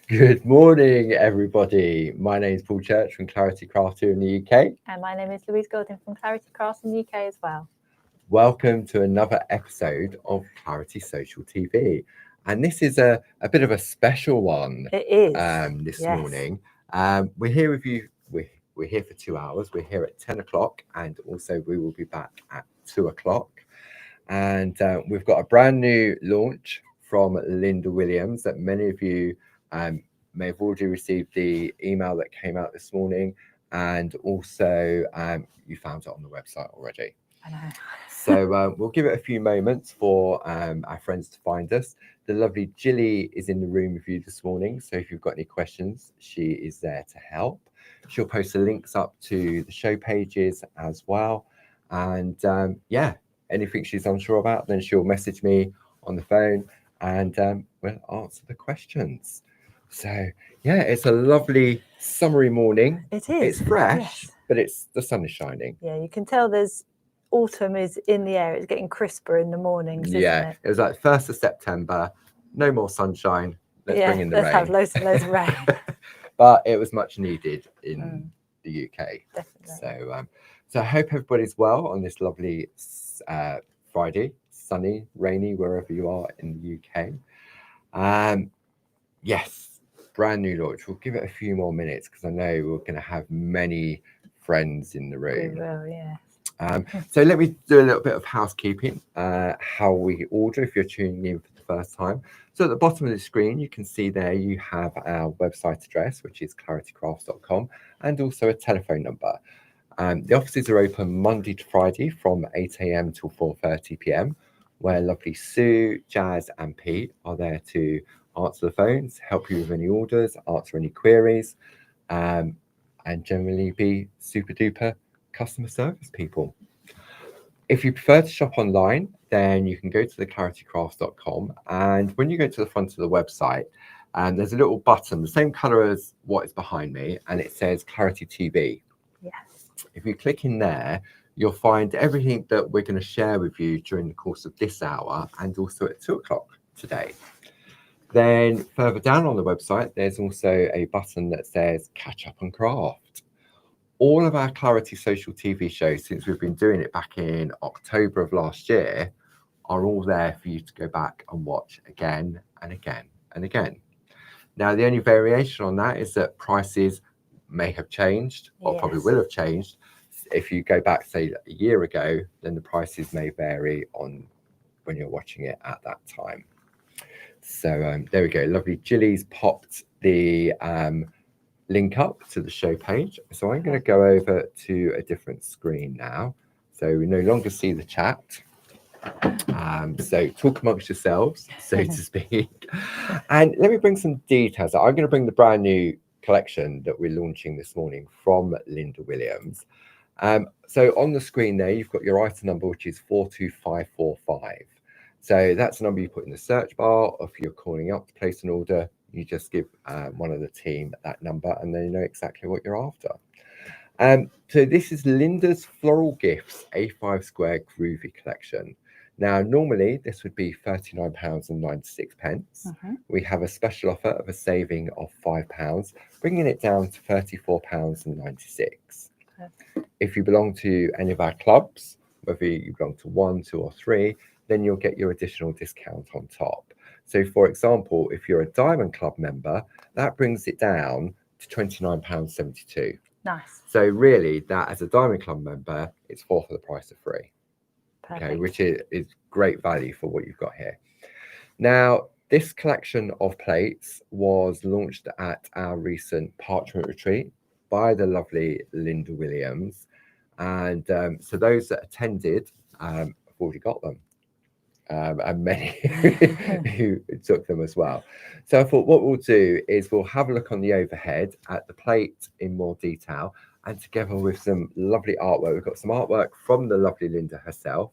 Good morning, everybody. My name is Paul Church from Clarity Craft here in the UK. And my name is Louise Paul from Clarity Crafts in the UK as well. Welcome to another episode of Clarity Social TV. And this is a bit of a special one It is. This Yes. morning. We're here with you. We're here for 2 hours. We're here at 10 o'clock, and also we will be back at 2 o'clock. And we've got a brand new launch from Linda Williams that many of you may have already received the email that came out this morning, and also you found it on the website already. I know. So we'll give it a few moments for our friends to find us. The lovely Jilly is in the room with you this morning, so if you've got any questions, she is there to help. She'll post the links up to the show pages as well, and anything she's unsure about, then she'll message me on the phone, and we'll answer the questions. So yeah, it's a lovely summery morning. It is. It's fresh, Yes. but the sun is shining. Yeah, you can tell there's autumn is in the air. It's getting crisper in the mornings, isn't it? It was like 1st of September, no more sunshine. Let's bring in the let's rain. have loads and loads of rain. But it was much needed in the UK. Definitely. So I hope everybody's well on this lovely Friday, sunny, rainy, wherever you are in the UK. Yes, brand new launch. We'll give it a few more minutes because I know we're going to have many friends in the room. We will, yeah. So let me do a little bit of housekeeping, how we order if you're tuning in for the first time. So at the bottom of the screen, you can see there you have our website address, which is claritycrafts.com, and also a telephone number. The offices are open Monday to Friday from 8 a.m. till 4:30 p.m, where lovely Sue, Jazz, and Pete are there to answer the phones, help you with any orders, answer any queries, and generally be super duper customer service people. If you prefer to shop online, then you can go to the claritycrafts.com, and when you go to the front of the website, there's a little button, the same color as what is behind me, and it says Clarity TV. Yes. If you click in there, you'll find everything that we're going to share with you during the course of this hour and also at 2 o'clock today. Then further down on the website, there's also a button that says Catch Up and Craft. All of our Clarity Social TV shows, since we've been doing it back in October of last year, are all there for you to go back and watch again and again and again. Now, the only variation on that is that prices may have changed, or probably will have changed. If you go back, say, a year ago, then the prices may vary on when you're watching it at that time. So there we go. Lovely. Jilly's popped the link up to the show page. So I'm going to go over to a different screen now. So we no longer see the chat. So talk amongst yourselves, so to speak. And let me bring some details. I'm going to bring the brand new collection that we're launching this morning from Linda Williams. So on the screen there, you've got your item number, which is 42545. So that's the number you put in the search bar. If you're calling up to place an order, you just give one of the team that number, and they know exactly what you're after. So this is Linda's Floral Gifts A5 Square Groovi collection. Now, normally this would be £39.96. We have a special offer of a saving of £5, bringing it down to £34.96. If you belong to any of our clubs, whether you belong to 1, 2, or 3, then you'll get your additional discount on top. So, for example, if you're a Diamond Club member, that brings it down to £29.72. Nice. So really, that as a Diamond Club member, it's 4 for the price of 3. Perfect. Okay, which is great value for what you've got here. Now, this collection of plates was launched at our recent Parchment retreat by the lovely Linda Williams. And so those that attended have already got them. And many who took them as well. So I thought what we'll do is we'll have a look on the overhead at the plate in more detail, and together with some lovely artwork. We've got some artwork from the lovely Linda herself,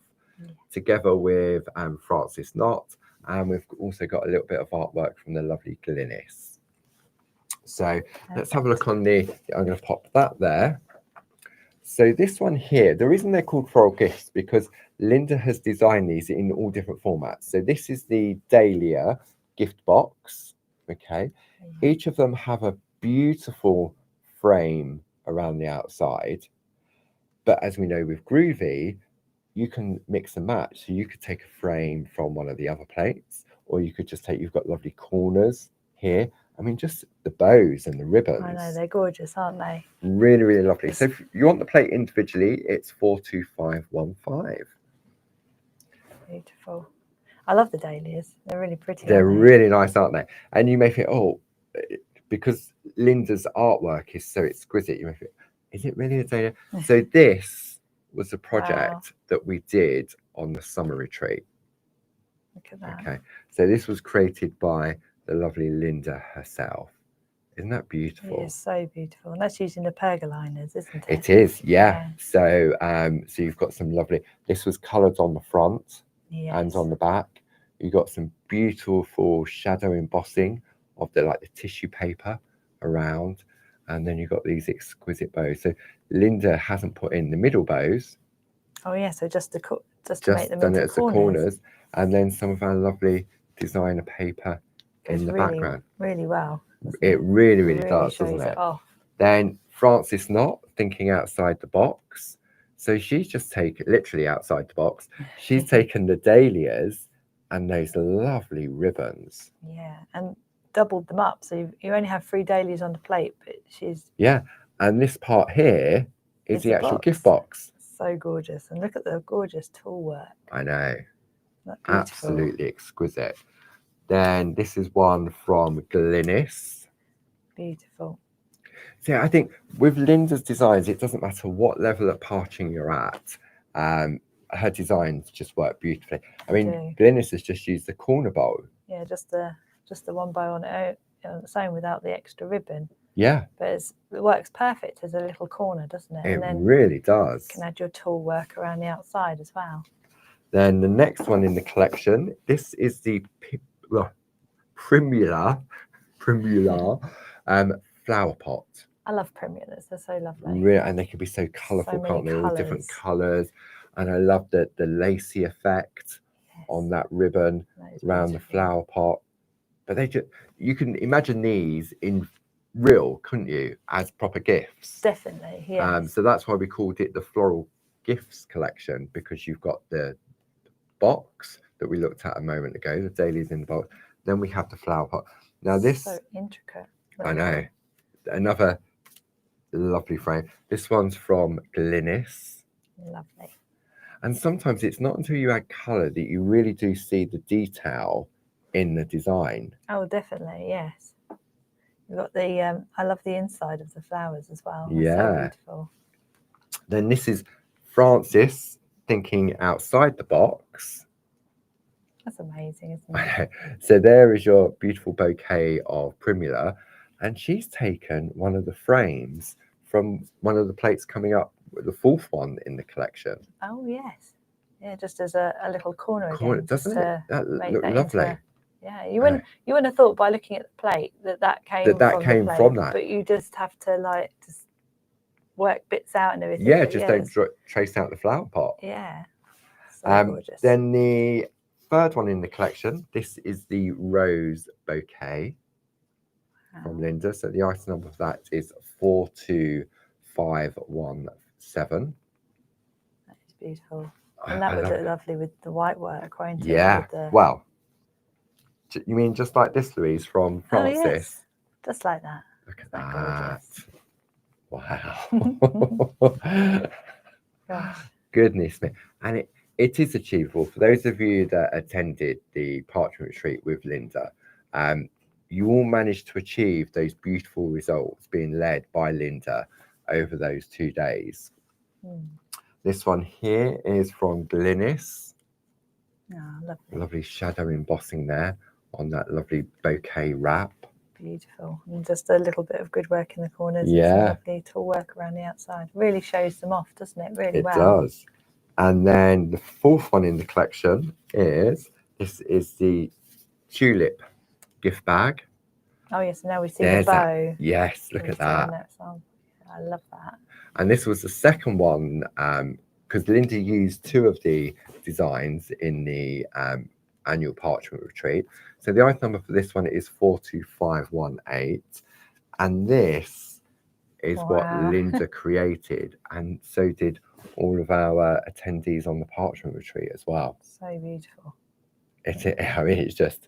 together with Francis Knott, and we've also got a little bit of artwork from the lovely Glynis. So let's have a look on the, I'm going to pop that there. So this one here, the reason they're called floral gifts, because Linda has designed these in all different formats. So this is the Dahlia gift box. Okay, each of them have a beautiful frame around the outside, but as we know with Groovi, you can mix and match. So you could take a frame from one of the other plates, or you could just take, you've got lovely corners here. I mean, just the bows and the ribbons. I know, they're gorgeous, aren't they? Really, really lovely. So if you want the plate individually, it's 42515. Beautiful. I love the dahlias. They're really pretty. They're aren't really nice, aren't they? And you may think, oh, because Linda's artwork is so exquisite, you may think, is it really a dahlia? So this was a project that we did on the summer retreat. Look at that. Okay, so this was created by the lovely Linda herself. Isn't that beautiful? It is so beautiful. And that's using the pergoliners, isn't it? It is, yeah. So so you've got some lovely, this was coloured on the front and on the back. You got some beautiful shadow embossing of the tissue paper around, and then you've got these exquisite bows. So Linda hasn't put in the middle bows. Oh yeah, so just to make them done into it as the corners, and then some of our lovely designer paper in the background. Really well. It really does, doesn't it? Then Frances not thinking outside the box. So she's just taken, literally outside the box, she's taken the dahlias and those lovely ribbons. Yeah, and doubled them up. So you only have 3 dahlias on the plate, but she's... Yeah, and this part here is the actual gift box. So gorgeous. And look at the gorgeous tool work. I know. Absolutely exquisite. Then this is one from Glynis. Beautiful. So yeah, I think with Linda's designs, it doesn't matter what level of parching you're at. Her designs just work beautifully. I mean, Glynis has just used the corner bow. Yeah, just the one bow on its own without the extra ribbon. Yeah. But it works perfect as a little corner, doesn't it? It really does. You can add your tool work around the outside as well. Then the next one in the collection, this is the Primula flower pot. I love primulas, they're so lovely. Really, and they can be so colourful, can't they? All different colours. And I love the lacy effect on that ribbon around the flower pot. But they just, you can imagine these in real, couldn't you, as proper gifts? Definitely, yeah. So that's why we called it the Floral Gifts Collection, because you've got the box that we looked at a moment ago, the dahlias in the box. Then we have the flower pot. Now this, so intricate. I know. Another lovely frame. This one's from Glynis. Lovely. And sometimes it's not until you add colour that you really do see the detail in the design. Oh, definitely, yes. You've got the, I love the inside of the flowers as well. Yeah. So beautiful. Then this is Frances thinking outside the box. That's amazing, isn't it? So there is your beautiful bouquet of primula, and she's taken one of the frames from one of the plates coming up, the 4th one in the collection. Oh yes, yeah, just as a little corner again. Doesn't it? That look lovely. Yeah, you wouldn't have thought by looking at the plate that came from that, but you just have to just work bits out and everything. Yeah, just don't trace out the flower pot. Yeah, so gorgeous. Then the 3rd one in the collection, this is the rose bouquet from Linda. So the item number of that is 42517. That is beautiful. And that would look lovely with the white work, won't it? Yeah. Well, you mean just like this, Louise, from Frances? Oh, yes. Just like that. Look at that. Wow. Gosh. Goodness me. And it is achievable. For those of you that attended the Parchment retreat with Linda, you all managed to achieve those beautiful results being led by Linda over those 2 days. This one here is from Glynis. Oh, lovely. Lovely shadow embossing there on that lovely bouquet wrap. Beautiful. And just a little bit of good work in the corners. Yeah. And some lovely tool work around the outside. Really shows them off, doesn't it? Really well. It does. And then the 4th one in the collection is, this is the tulip gift bag. Oh yes, now we see the bow. Yes, look at that. I love that. And this was the 2nd one, because Linda used 2 of the designs in the annual Parchment retreat. So the item number for this one is 42518, and this is what Linda created, and so did all of our attendees on the Parchment retreat as well. So beautiful. I mean, it's just,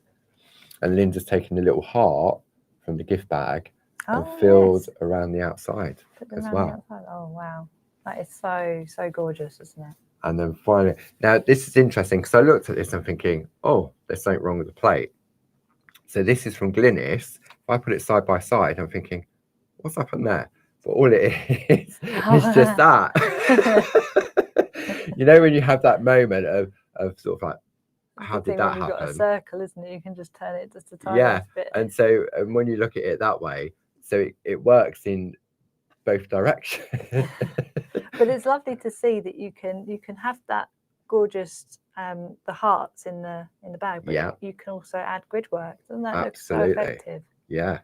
and Linda's taken a little heart from the gift bag and filled around the outside as well. Oh wow, that is so gorgeous, isn't it? And then finally, now this is interesting because I looked at this and thinking, oh, there's something wrong with the plate. So this is from Glynis. If I put it side by side, I'm thinking, what's up in there? But all it is just that. You know, when you have that moment of sort of like, how did that happen? You've got a circle, isn't it? You can just turn it just a tiny bit. And so when you look at it that way, so it works in both directions. But it's lovely to see that you can have that gorgeous the hearts in the bag, but you can also add grid work. Doesn't that look so effective? Yeah.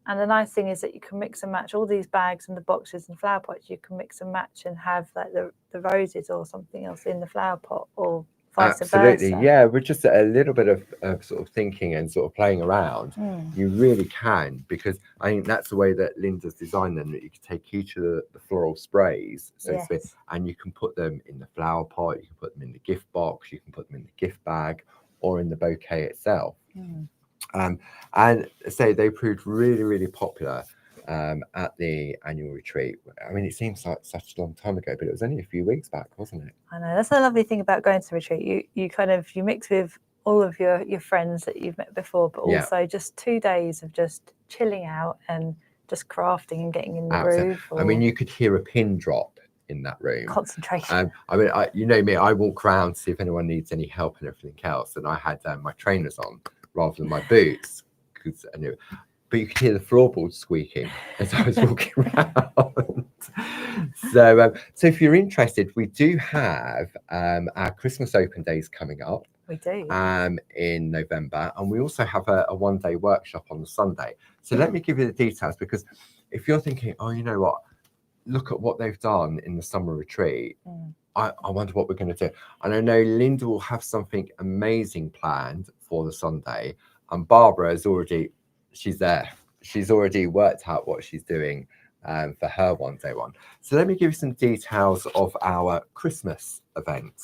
And the nice thing is that you can mix and match all these bags and the boxes and flower pots. You can mix and match and have like the roses or something else in the flower pot, or vice versa. Yeah. With just a little bit of sort of thinking and sort of playing around, you really can, because I think that's the way that Linda's designed them, that you can take each of the floral sprays, so to speak, and you can put them in the flower pot, you can put them in the gift box, you can put them in the gift bag, or in the bouquet itself. And say they proved really, really popular at the annual retreat. I mean, it seems like such a long time ago, but it was only a few weeks back, wasn't it? I know, that's the lovely thing about going to the retreat. You mix with all of your friends that you've met before, but also just 2 days of just chilling out and just crafting and getting in the groove. I mean, you could hear a pin drop in that room. Concentration. I mean, you know me, I walk around to see if anyone needs any help and everything else, and I had my trainers on rather than my boots, because I knew. But you could hear the floorboards squeaking as I was walking around. So if you're interested, we do have our Christmas open days coming up. We do. In November, and we also have a one-day workshop on the Sunday. So let me give you the details, because if you're thinking, oh, you know what, look at what they've done in the summer retreat. I wonder what we're going to do. And I know Linda will have something amazing planned for the Sunday, and Barbara is she's there. She's already worked out what she's doing for her one-day one. So let me give you some details of our Christmas event.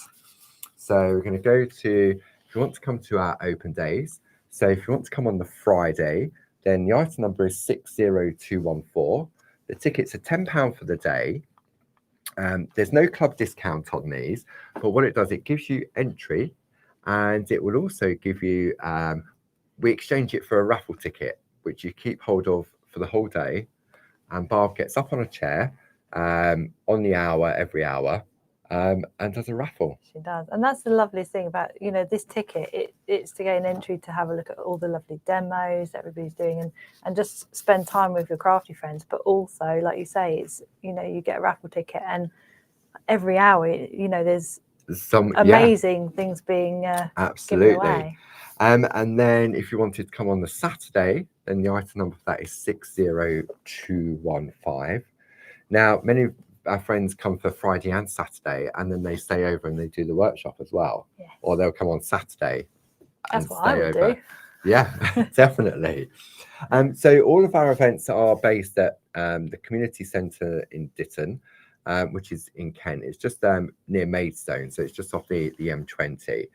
So we're going to go to, if you want to come to our open days, so if you want to come on the Friday, then the item number is 60214. The tickets are £10 for the day. There's no club discount on these, but what it does, it gives you entry, and it will also give you, we exchange it for a raffle ticket, which you keep hold of for the whole day. And Barb gets up on a chair on the hour, every hour, and does a raffle. She does. And that's the loveliest thing about, this ticket. It's to gain entry to have a look at all the lovely demos that everybody's doing, and just spend time with your crafty friends. But also, like you say, it's, you get a raffle ticket, and every hour, there's some amazing things being given away. And then if you wanted to come on the Saturday, then the item number for that is 60215. Now, many of our friends come for Friday and Saturday, and then they stay over and they do the workshop as well. Yes. Or they'll come on Saturday and That's what I would do. Yeah, definitely. So all of our events are based at the community centre in Ditton, which is in Kent. It's just near Maidstone, so it's just off the M20.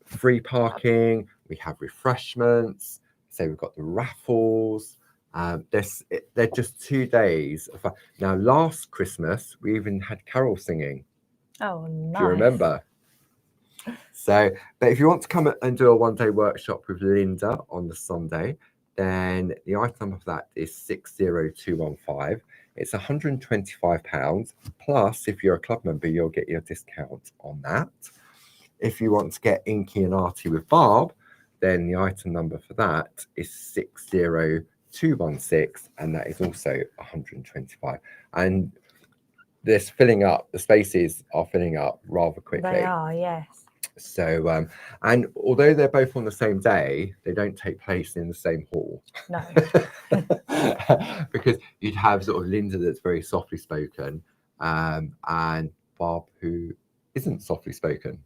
Free parking, we have refreshments, so we've got the raffles. They're just 2 days of fun. Now, last Christmas we even had carol singing. Oh, nice. Do you remember? So, but if you want to come and do a one-day workshop with Linda on the Sunday, then the item number for that is 60215. It's £125, plus if you're a club member, you'll get your discount on that. If you want to get inky and arty with Barb, then the item number for that is 60216, and that is also 125. And this filling up, the spaces are filling up rather quickly. They are, yes. So, and although they're both on the same day, they don't take place in the same hall. No. Because you'd have sort of Linda that's very softly spoken, and Barb who isn't softly spoken.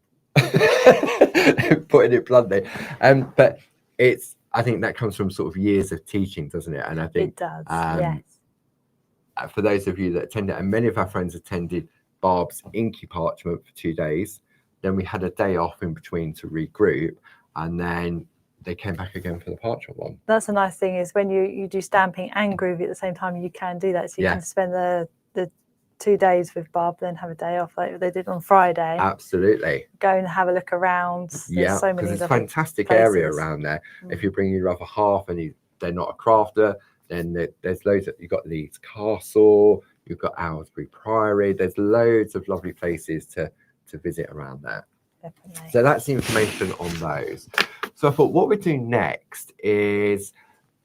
Putting it bluntly. But I think that comes from sort of years of teaching, doesn't it? And I think It does, yes. For those of you that attended, and many of our friends attended Barb's Inky Parchment for 2 days, then we had a day off in between to regroup, and then they came back again for the Parchment one. That's a nice thing, is when you do stamping and Groovi at the same time, you can do that. So you can spend the 2 days with Barb, then have a day off like they did on Friday. Absolutely. Go and have a look around. There's so many, because it's a fantastic places. area around there. If you bring your other half and they're not a crafter, then there's loads. You've got Leeds Castle, you've got Owlsbury Priory. There's loads of lovely places to visit around there. Definitely. So that's the information on those. So I thought what we're doing next is,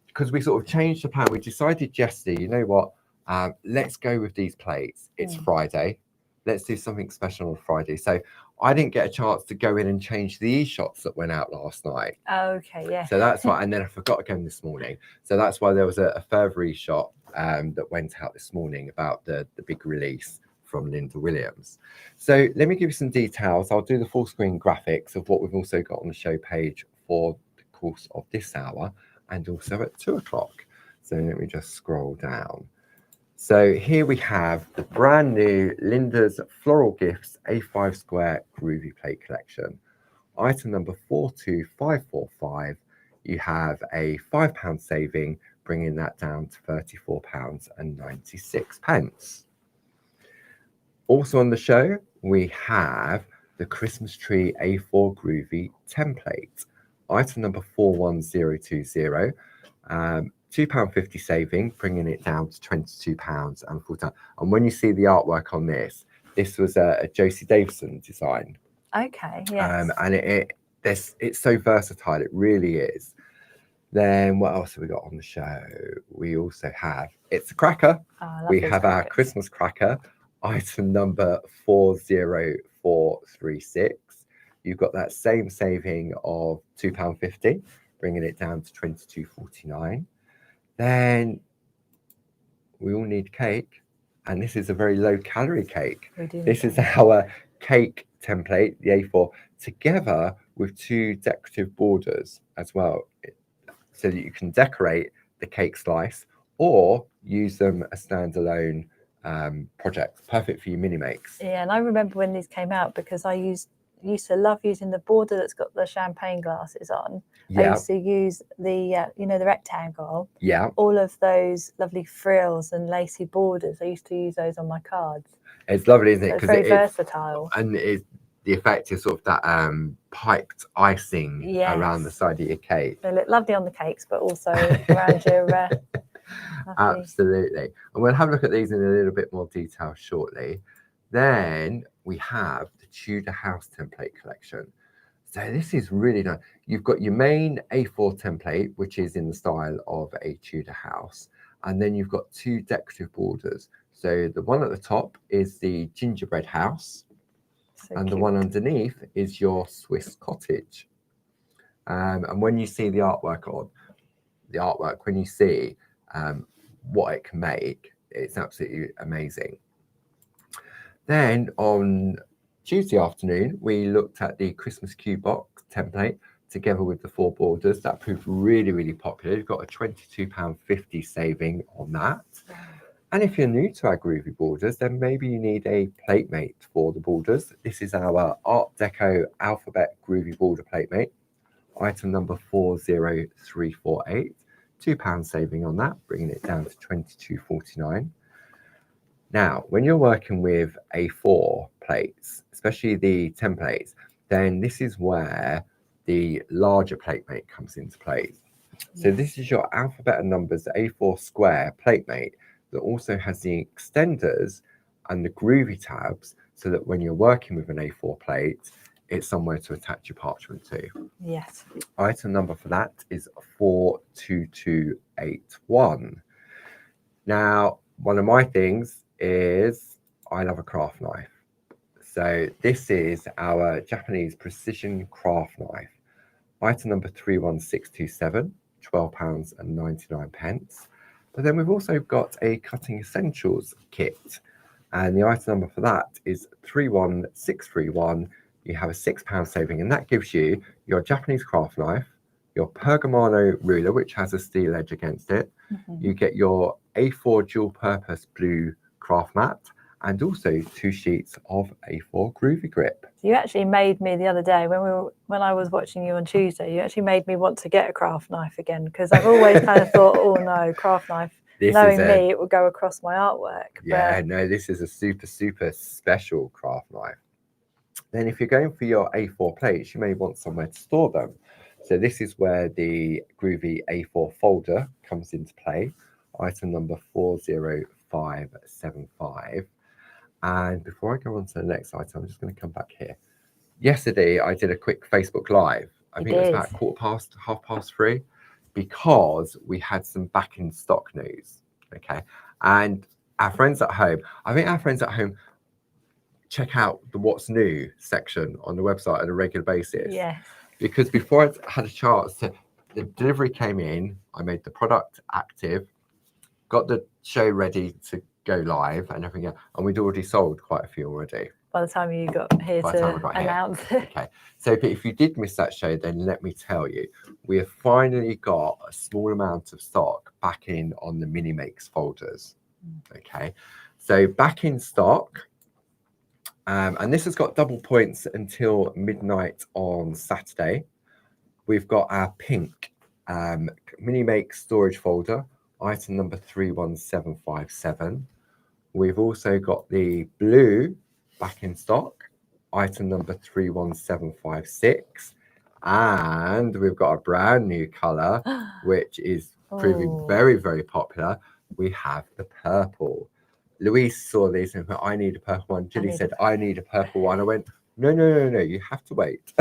because we sort of changed the plan, we decided yesterday, you know what, let's go with these plates. It's Friday. Let's do something special on Friday. So I didn't get a chance to go in and change the e-shots that went out last night. Okay, yeah. So that's why, and then I forgot again this morning. So that's why there was a further e-shot that went out this morning about the big release from Linda Williams. So let me give you some details. I'll do the full screen graphics of what we've also got on the show page for the course of this hour, and also at 2 o'clock. So let me just scroll down. So here we have the brand new Linda's Floral Gifts A5 Square Groovi Plate Collection. Item number 42545. You have a £5 saving, bringing that down to £34.96. Also on the show, we have the Christmas Tree A4 Groovi Tem-Plate. Item number 41020. £2.50 saving, bringing it down to £22.40. And when you see the artwork on this was a Josie Davison design. Okay, yes. And it's so versatile, it really is. Then what else have we got on the show? We also have It's a Cracker. We have our Christmas cracker, item number 40436. You've got that same saving of £2.50, bringing it down to £22.49. Then we all need cake, and this is a very low calorie cake. This is our cake template, the A4, together with 2 decorative borders as well, so that you can decorate the cake slice or use them as standalone projects. Perfect for your mini makes. Yeah, and I remember when these came out, because I used to love using the border that's got the champagne glasses on. I used to use the the rectangle. Yeah. All of those lovely frills and lacy borders. I used to use those on my cards. It's lovely, isn't it? It's very versatile. And the effect is sort of that piped icing around the side of your cake. They look lovely on the cakes, but also around your Absolutely. And we'll have a look at these in a little bit more detail shortly. Then we have the Tudor House template collection. So this is really nice. You've got your main A4 template, which is in the style of a Tudor house. And then you've got 2 decorative borders. So the one at the top is the gingerbread house. And the one underneath is your Swiss cottage. And when you see the artwork when you see what it can make, it's absolutely amazing. Then on Tuesday afternoon, we looked at the Christmas cube box template together with the 4 borders. That proved really, really popular. You've got a £22.50 saving on that. And if you're new to our Groovi borders, then maybe you need a plate mate for the borders. This is our Art Deco Alphabet Groovi border plate mate. Item number 40348. £2 saving on that, bringing it down to £22.49. Now, when you're working with A4 plates, especially the templates, then this is where the larger plate mate comes into play. So this is your alphabet and numbers A4 square plate mate that also has the extenders and the Groovi tabs, so that when you're working with an A4 plate, it's somewhere to attach your parchment to. Yes. Item number for that is 42281. Now, one of my things is I love a craft knife. So this is our Japanese precision craft knife. Item number 31627, £12.99. But then we've also got a cutting essentials kit, and the item number for that is 31631. You have a £6 saving, and that gives you your Japanese craft knife, your Pergamano ruler, which has a steel edge against it. You get your A4 dual purpose blue craft mat, and also 2 sheets of A4 Groovi grip. So you actually made me the other day when I was watching you on Tuesday. You actually made me want to get a craft knife again, because I've always kind of thought, oh no, craft knife. Knowing me, it would go across my artwork. Yeah, no, this is a super special craft knife. Then if you're going for your A4 plates, you may want somewhere to store them. So this is where the Groovi A4 folder comes into play, item number 40575. And before I go on to the next item, I'm just going to come back here. Yesterday, I did a quick Facebook Live. I think it was about 3:15, because we had some back in stock news. Okay. And our friends at home, I think our friends at home check out the what's new section on the website on a regular basis. Yes. Because before I had a chance to, the delivery came in, I made the product active, got the show ready to go live and everything else, and we'd already sold quite a few already. By the time you got here to announce it. Okay. So if you did miss that show, then let me tell you, we have finally got a small amount of stock back in on the mini makes folders. Okay. So back in stock. And this has got double points until midnight on Saturday. We've got our pink mini make storage folder, item number 31757. We've also got the blue back in stock, item number 31756. And we've got a brand new color, which is proving very popular. We have the purple. Louise saw these and went, I need a purple one. Julie said, I need a purple one. I went, no, you have to wait.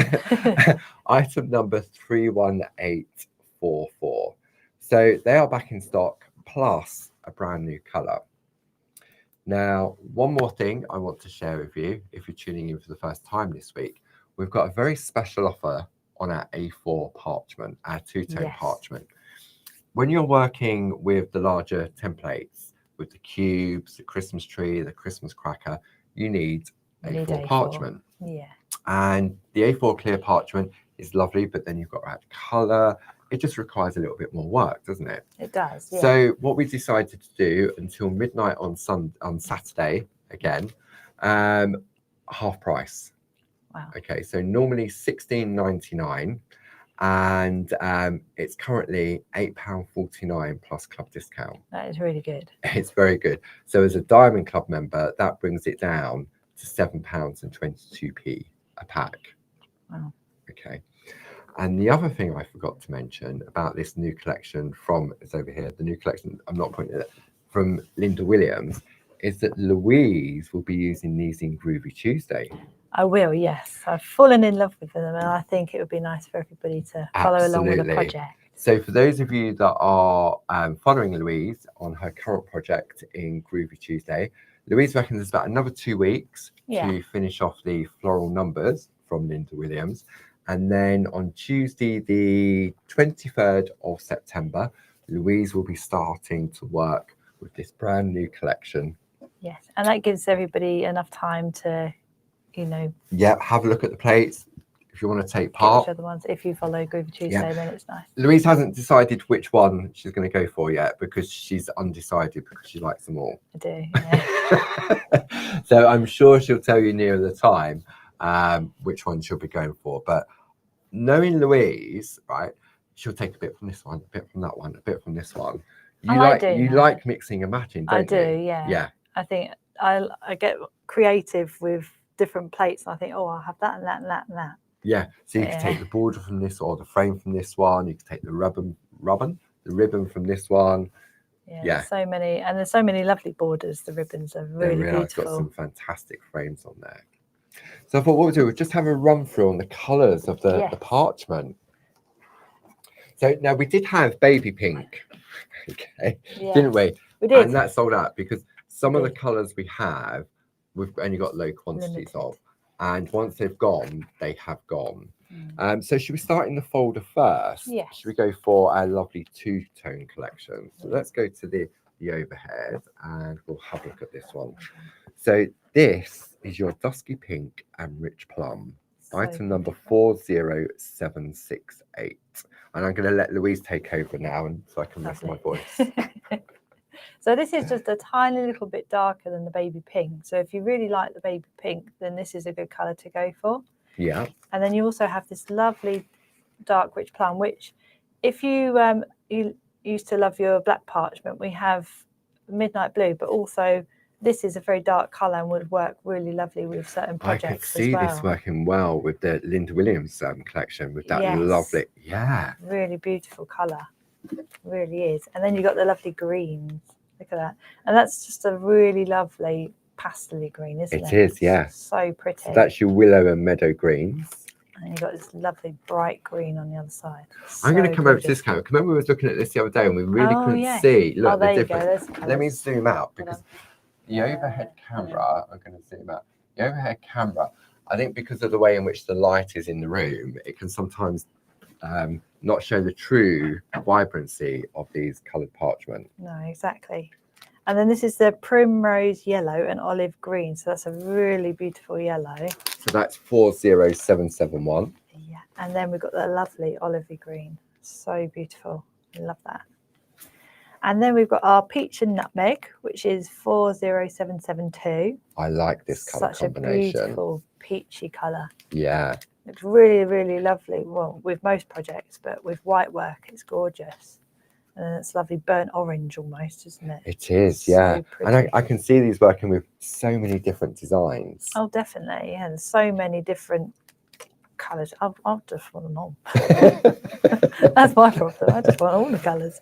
Item number 31844. So they are back in stock, plus a brand new color. Now, one more thing I want to share with you, if you're tuning in for the first time this week, we've got a very special offer on our A4 parchment, our two-tone parchment. When you're working with the larger templates, with the cubes, the Christmas tree, the Christmas cracker, you need A4 parchment. Yeah. And the A4 clear parchment is lovely, but then you've got to add colour. It just requires a little bit more work, doesn't it? It does. Yeah. So what we decided to do until midnight on Saturday, again, half price. Wow. Okay, so normally £16.99. And it's currently £8.49 plus club discount. That is really good. It's very good. So as a Diamond Club member, that brings it down to £7.22 a pack. Wow. Okay. And the other thing I forgot to mention about this new collection it's over here, the new collection, I'm not pointing at it, from Linda Williams, is that Louise will be using these in Groovi Tuesday. I will, yes. I've fallen in love with them, and I think it would be nice for everybody to follow along with the project. So for those of you that are following Louise on her current project in Groovi Tuesday, Louise reckons there's about another 2 weeks to finish off the floral numbers from Linda Williams. And then on Tuesday, the 23rd of September, Louise will be starting to work with this brand new collection. Yes, and that gives everybody enough time to, have a look at the plates if you want to take part. Which other ones? If you follow Groovi Tuesday, then it's nice. Louise hasn't decided which one she's going to go for yet, because she's undecided, because she likes them all. I do, yeah. So I'm sure she'll tell you near the time which one she'll be going for. But knowing Louise, right, she'll take a bit from this one, a bit from that one, a bit from this one. You like mixing and matching, don't you? I do, yeah. Yeah. I think I get creative with different plates. And I think, I'll have that and that and that and that. Yeah. So you can take the border from this, or the frame from this one. You can take the ribbon from this one. Yeah. There's so many, and there's so many lovely borders. The ribbons are really beautiful. It's got some fantastic frames on there. So I thought what we'll do is just have a run through on the colours of the parchment. So now we did have baby pink, didn't we? We did. And that sold out because some of the colours we have, we've only got low quantities of. And once they've gone, they have gone. So should we start in the folder first? Yeah. Should we go for our lovely two-tone collection? So let's go to the overhead and we'll have a look at this one. So this is your dusky pink and rich plum. Item number 40768. And I'm going to let Louise take over now, and so I can rest my voice. So this is just a tiny little bit darker than the baby pink. So if you really like the baby pink, then this is a good colour to go for. Yeah. And then you also have this lovely dark rich plum, which if you you used to love your black parchment, we have midnight blue, but also this is a very dark colour and would work really lovely with certain projects. I could see this working well with the Linda Williams collection with that lovely, really beautiful colour. Really is. And then you've got the lovely greens. Look at that. And that's just a really lovely pastel green, isn't it? It is, yeah. So pretty. So that's your willow and meadow greens. And you've got this lovely bright green on the other side. I'm going to come over to this camera. Remember we were looking at this the other day and we really couldn't see. Look, there the you go. difference. Let me zoom out because the overhead camera, I'm going to zoom out. The overhead camera, I think because of the way in which the light is in the room, it can sometimes not show the true vibrancy of these coloured parchment. No, exactly. And then this is the primrose yellow and olive green. So that's a really beautiful yellow. So that's 40771. Yeah. And then we've got the lovely olivey green. So beautiful. I love that. And then we've got our peach and nutmeg, which is 40772. I like this colour combination. Such a beautiful peachy colour. Yeah. It's really, really lovely. Well, with most projects, but with white work, it's gorgeous. And then it's lovely burnt orange almost, isn't it? It is, yeah. And I can see these working with so many different designs. Oh, definitely. Yeah, there's so many different colours. I'll just want them all. That's my problem. I just want all the colours.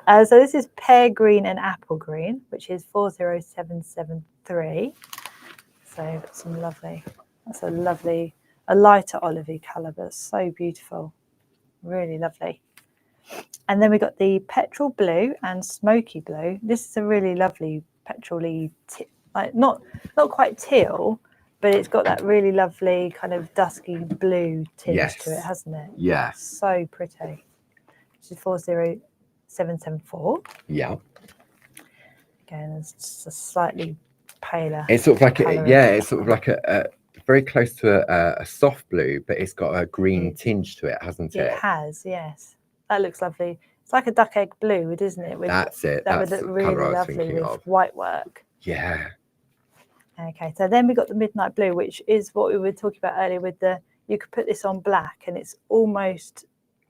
So this is pear green and apple green, which is 40773. So got some lovely, that's a lovely, a lighter olivey colour, but so beautiful. Really lovely. And then we got the petrol blue and smoky blue. This is a really lovely petrol-y, like not quite teal, but it's got that really lovely kind of dusky blue tinge to it, hasn't it? Yeah. So pretty. This is 40774. Yeah. Again, it's just a slightly paler. It's sort of like it's sort of like a very close to a soft blue, but it's got a green tinge to it, hasn't it? It has, yes. That looks lovely. It's like a duck egg blue, isn't it? That's it. That would look really lovely with white work. Yeah. Okay, so then we got the midnight blue, which is what we were talking about earlier with the, you could put this on black and it's almost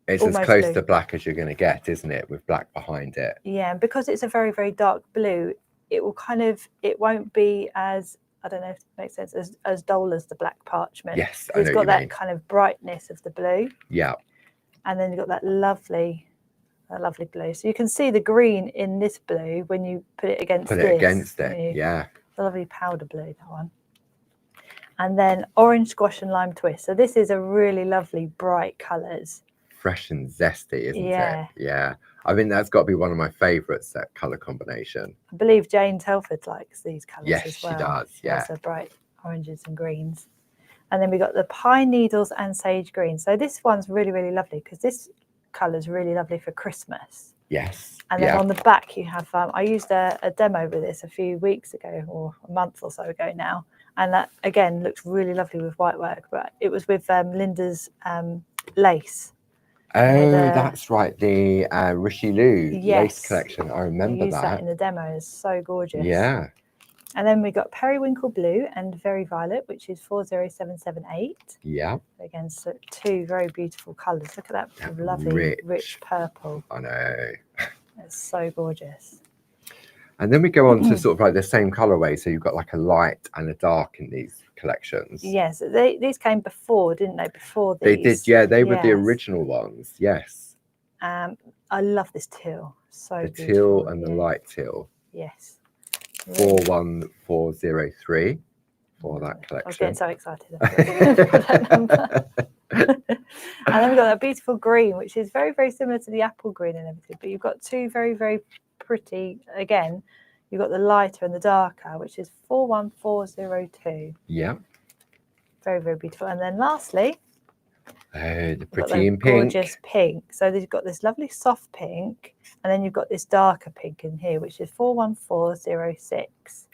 as close to black as you're going to get, isn't it, with black behind it? Yeah, and because it's a very, very dark blue, it will kind of, it won't be as, I don't know if it makes sense, as dull as the black parchment. Yes, it's got that kind of brightness of the blue. Yeah. And then you've got that lovely blue. So you can see the green in this blue when you put it against yeah. The lovely powder blue, that one. And then orange squash and lime twist. So this is a really lovely bright colours. Fresh and zesty, isn't it? Yeah. I mean, that's got to be one of my favourites, that colour combination. I believe Jane Telford likes these colours as well. Yes, she does, yeah. So bright oranges and greens. And then we got the pine needles and sage green. So this one's really, really lovely because this colour is really lovely for Christmas. Yes. And then on the back you have, I used a demo with this a few weeks ago or a month or so ago now. And that, again, looks really lovely with white work. But it was with Linda's lace. Oh, that's right. The Richelieu lace collection. I remember that. In the demo. It's so gorgeous. Yeah. And then we got periwinkle blue and very violet, which is 40778. Yeah. Again, so two very beautiful colours. Look at that lovely rich purple. I know. It's so gorgeous. And then we go on to sort of like the same colourway. So you've got like a light and a dark in these collections. Yes, these came before, didn't they? Before these. They did, yeah. They were the original ones. Yes. I love this teal. So the teal and the light teal. Yes. 41403 for that collection. I was getting so excited. And then we've got a beautiful green, which is very, very similar to the apple green and everything. But you've got two very, very pretty, again, you've got the lighter and the darker, which is 41402. Yeah. Very, very beautiful. And then lastly, the pretty in pink. Gorgeous pink. So you've got this lovely soft pink, and then you've got this darker pink in here, which is 41406.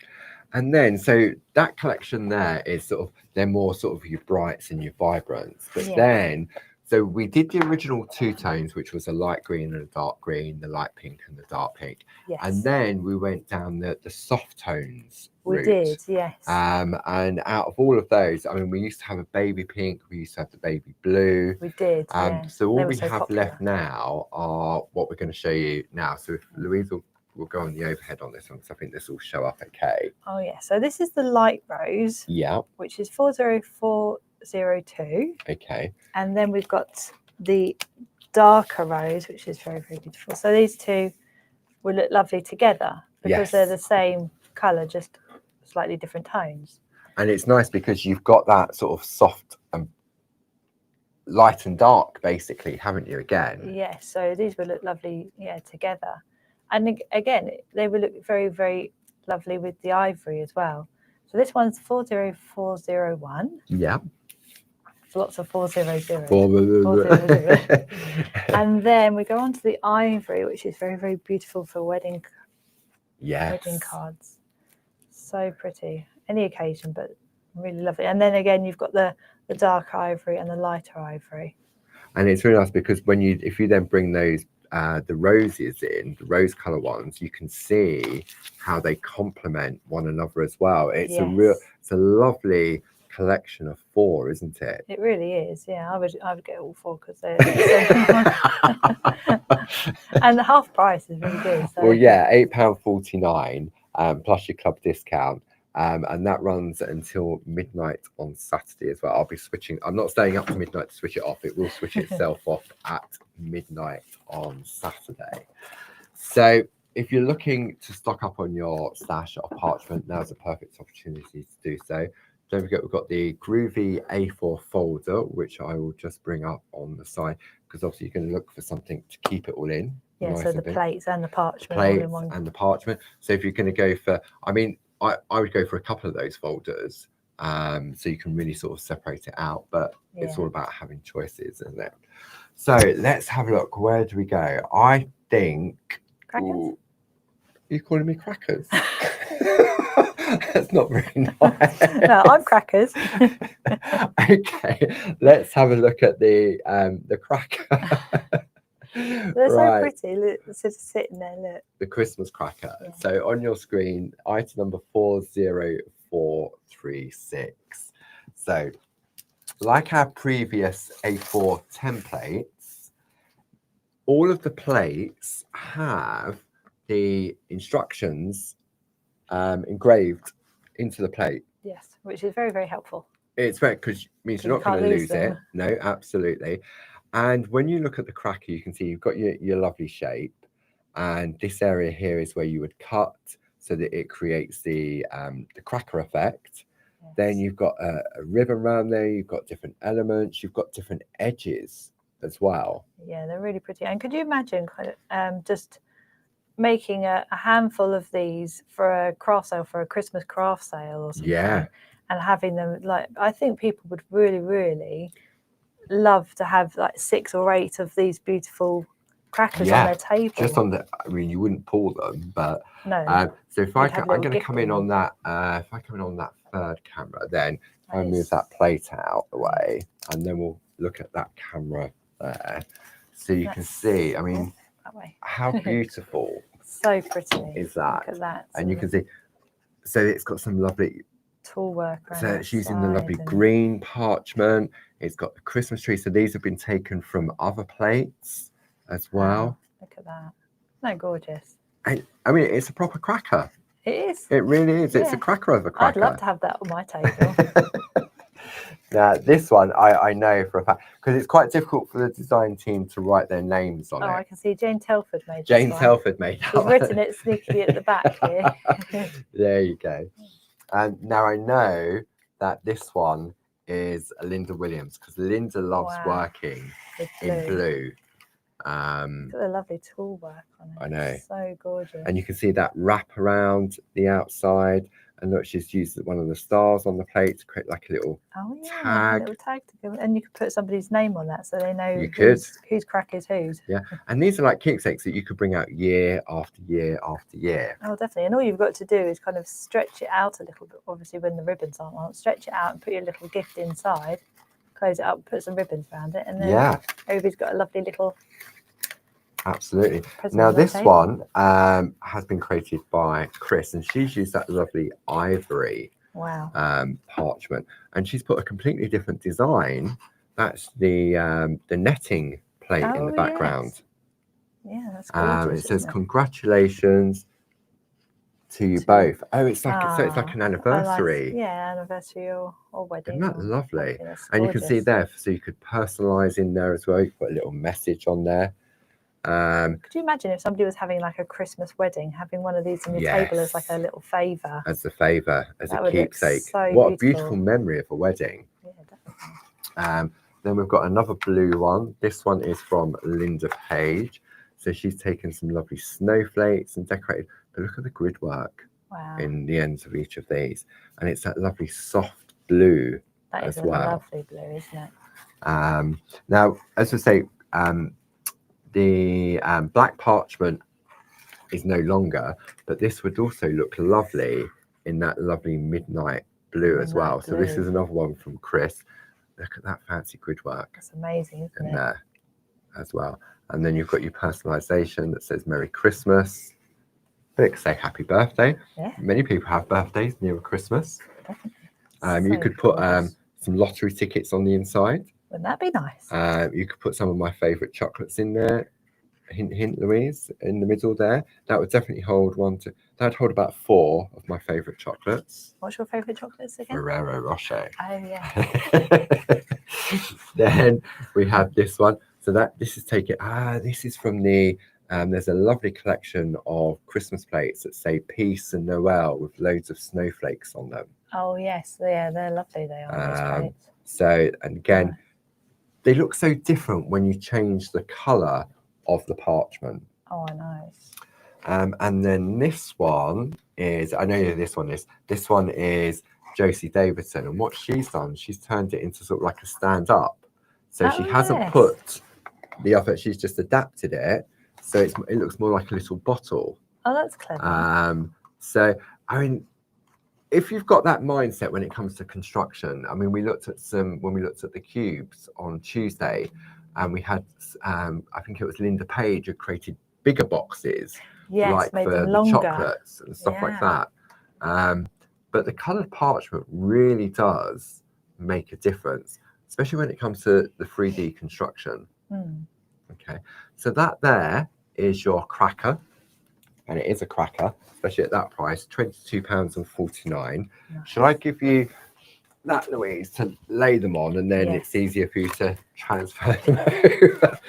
And then, so that collection there is sort of, they're more sort of your brights and your vibrants. But then, So we did the original two tones, which was a light green and a dark green, the light pink and the dark pink. Yes. And then we went down the soft tones We route. did, yes. And out of all of those, I mean, we used to have a baby pink, we used to have the baby blue. We did, yeah. So all They were we so have popular. left now are what we're going to show you now. So if Louise will go on the overhead on this one, because I think this will show up okay. Oh, yeah. So this is the light rose, Yeah. which is 40402. Okay. And then we've got the darker rose, which is very, very beautiful. So these two will look lovely together because they're the same colour, just slightly different tones. And it's nice because you've got that sort of soft and light and dark, basically, haven't you, again? Yes, so these will look lovely, yeah, together. And again, they will look very, very lovely with the ivory as well. So this one's 40401. Yeah. Lots of 400. 400. And then we go on to the ivory, which is very, very beautiful for wedding cards. So pretty. Any occasion, but really lovely. And then again, you've got the dark ivory and the lighter ivory. And it's really nice because if you then bring those the roses in, the rose color ones, you can see how they complement one another as well. It's it's a lovely collection of 4, isn't it? It really is. Yeah, I would get all 4 because they're and the half price is really good. So. Well, yeah, £8.49 plus your club discount. And that runs until midnight on Saturday as well. I'll be switching. I'm not staying up to midnight to switch it off. It will switch itself off at midnight on Saturday. So if you're looking to stock up on your stash of parchment, now's a perfect opportunity to do so. Don't forget, we've got the Groovi A4 folder, which I will just bring up on the side, because obviously you're going to look for something to keep it all in. Yeah, nice so the plates and the parchment. And the parchment. So if you're going to go for, I mean, I would go for a couple of those folders, so you can really sort of separate it out. But it's all about having choices, isn't it? So let's have a look. Where do we go? I think. Crackers? Ooh, are you calling me crackers? That's not very nice. No, I'm crackers. Okay, let's have a look at the cracker. They're so pretty. Look, sort of sitting there. Look. The Christmas cracker. Yeah. So on your screen, item number 40436. So, like our previous A4 templates, all of the plates have the instructions engraved into the plate. Yes, which is very, very helpful. It's very, because it means you're not going to lose it. No, absolutely. And when you look at the cracker, you can see you've got your lovely shape, and this area here is where you would cut so that it creates the cracker effect. Yes. Then you've got a ribbon around there. You've got different elements. You've got different edges as well. Yeah, they're really pretty. And could you imagine kind of just making a handful of these for a craft sale, for a Christmas craft sale or something? Yeah. And having them, like, I think people would really, really love to have like 6 or 8 of these beautiful crackers on their table. Just on the, I mean, you wouldn't pull them, but no. So if I'm going to come in on that, if I come in on that third camera, then I move that plate out the way, and then we'll look at that camera there, so you can see. I mean, that way. How beautiful! So pretty is that? Look at that. And you can see. So it's got some lovely tool work. So it's using the lovely green parchment. It's got the Christmas tree. So these have been taken from other plates as well. Look at that. Isn't that gorgeous? And, I mean, it's a proper cracker. It is. It really is. It's a cracker of a cracker. I'd love to have that on my table. Now, this one, I know for a fact, because it's quite difficult for the design team to write their names on it. Oh, I can see Jane Telford made Jane Telford made that. She's written it sneakily at the back here. There you go. And now I know that this one is Linda Williams, because Linda loves working in blue. Look at the lovely tool work on it. I know. It's so gorgeous. And you can see that wrap around the outside. And look, she's used one of the stars on the plate to create like a little tag. A little tag to go, and you could put somebody's name on that so they know whose crack is whose. Yeah, and these are like keepsakes that you could bring out year after year after year. Oh, definitely. And all you've got to do is kind of stretch it out a little bit. Obviously, when the ribbons aren't on, stretch it out and put your little gift inside. close it up, put some ribbons around it, and then Yeah, everybody's got a lovely little absolutely. present Now on their this table. one has been created by Chris, and she's used that lovely ivory Wow. parchment, and she's put a completely different design. That's the netting plate in the Oh, background. Yeah, that's gorgeous. It says isn't it? congratulations to you both. Oh, it's like so it's like an Ah, anniversary. anniversary or wedding. Isn't that or lovely? something. That's And you can see gorgeous. there, so you could personalize in there as well. You put a little message on there. Could you imagine if somebody was having like a Christmas wedding, having one of these on your table as like a little favour? As a favour, as That a would look keepsake. so What a beautiful. beautiful memory of a wedding. Yeah, definitely. Then we've got another blue one. This one is from Linda Page. So she's taken some lovely snowflakes and decorated. But look at the grid work Wow. in the ends of each of these. And it's that lovely soft blue That is as a well. lovely blue, isn't it? Now, as I say, the black parchment is no longer, but this would also look lovely in that lovely midnight blue as well. Midnight So this blue. is another one from Chris. Look at that fancy grid work That's amazing, isn't in it? there as well. And then you've got your personalization that says Merry Christmas. But say happy birthday. Yeah. Many people have birthdays near Christmas. Definitely. You So could put gorgeous. some lottery tickets on the inside. Wouldn't that be nice? You could put some of my favorite chocolates in there. Hint, hint, Louise, in the middle there. That would definitely hold that'd hold about 4 of my favorite chocolates. What's your favourite chocolates again? Ferrero Rocher. Oh, yeah. Then we have this one. So this is this is from the there's a lovely collection of Christmas plates that say Peace and Noel with loads of snowflakes on them. Oh, yes. Yeah, they're lovely. They are, those plates. So, and again, Nice. they look so different when you change the colour of the parchment. Oh, nice. And then this one is, I know who this one is. This one is Josie Davidson, and what she's done, she's turned it into sort of like a stand-up. So she hasn't put the other, she's just adapted it, so it looks more like a little bottle. Oh, that's clever. So I mean, if you've got that mindset when it comes to construction, I mean, when we looked at the cubes on Tuesday, and we had, I think it was Linda Page who created bigger boxes, Yes, like made for them the longer. chocolates and stuff like that. But the coloured parchment really does make a difference, especially when it comes to the 3D construction. Okay, so that there is your cracker, and it is a cracker, especially at that price, £22.49. Nice. Shall I give you that, Louise, to lay them on, and then Yes. it's easier for you to transfer them over?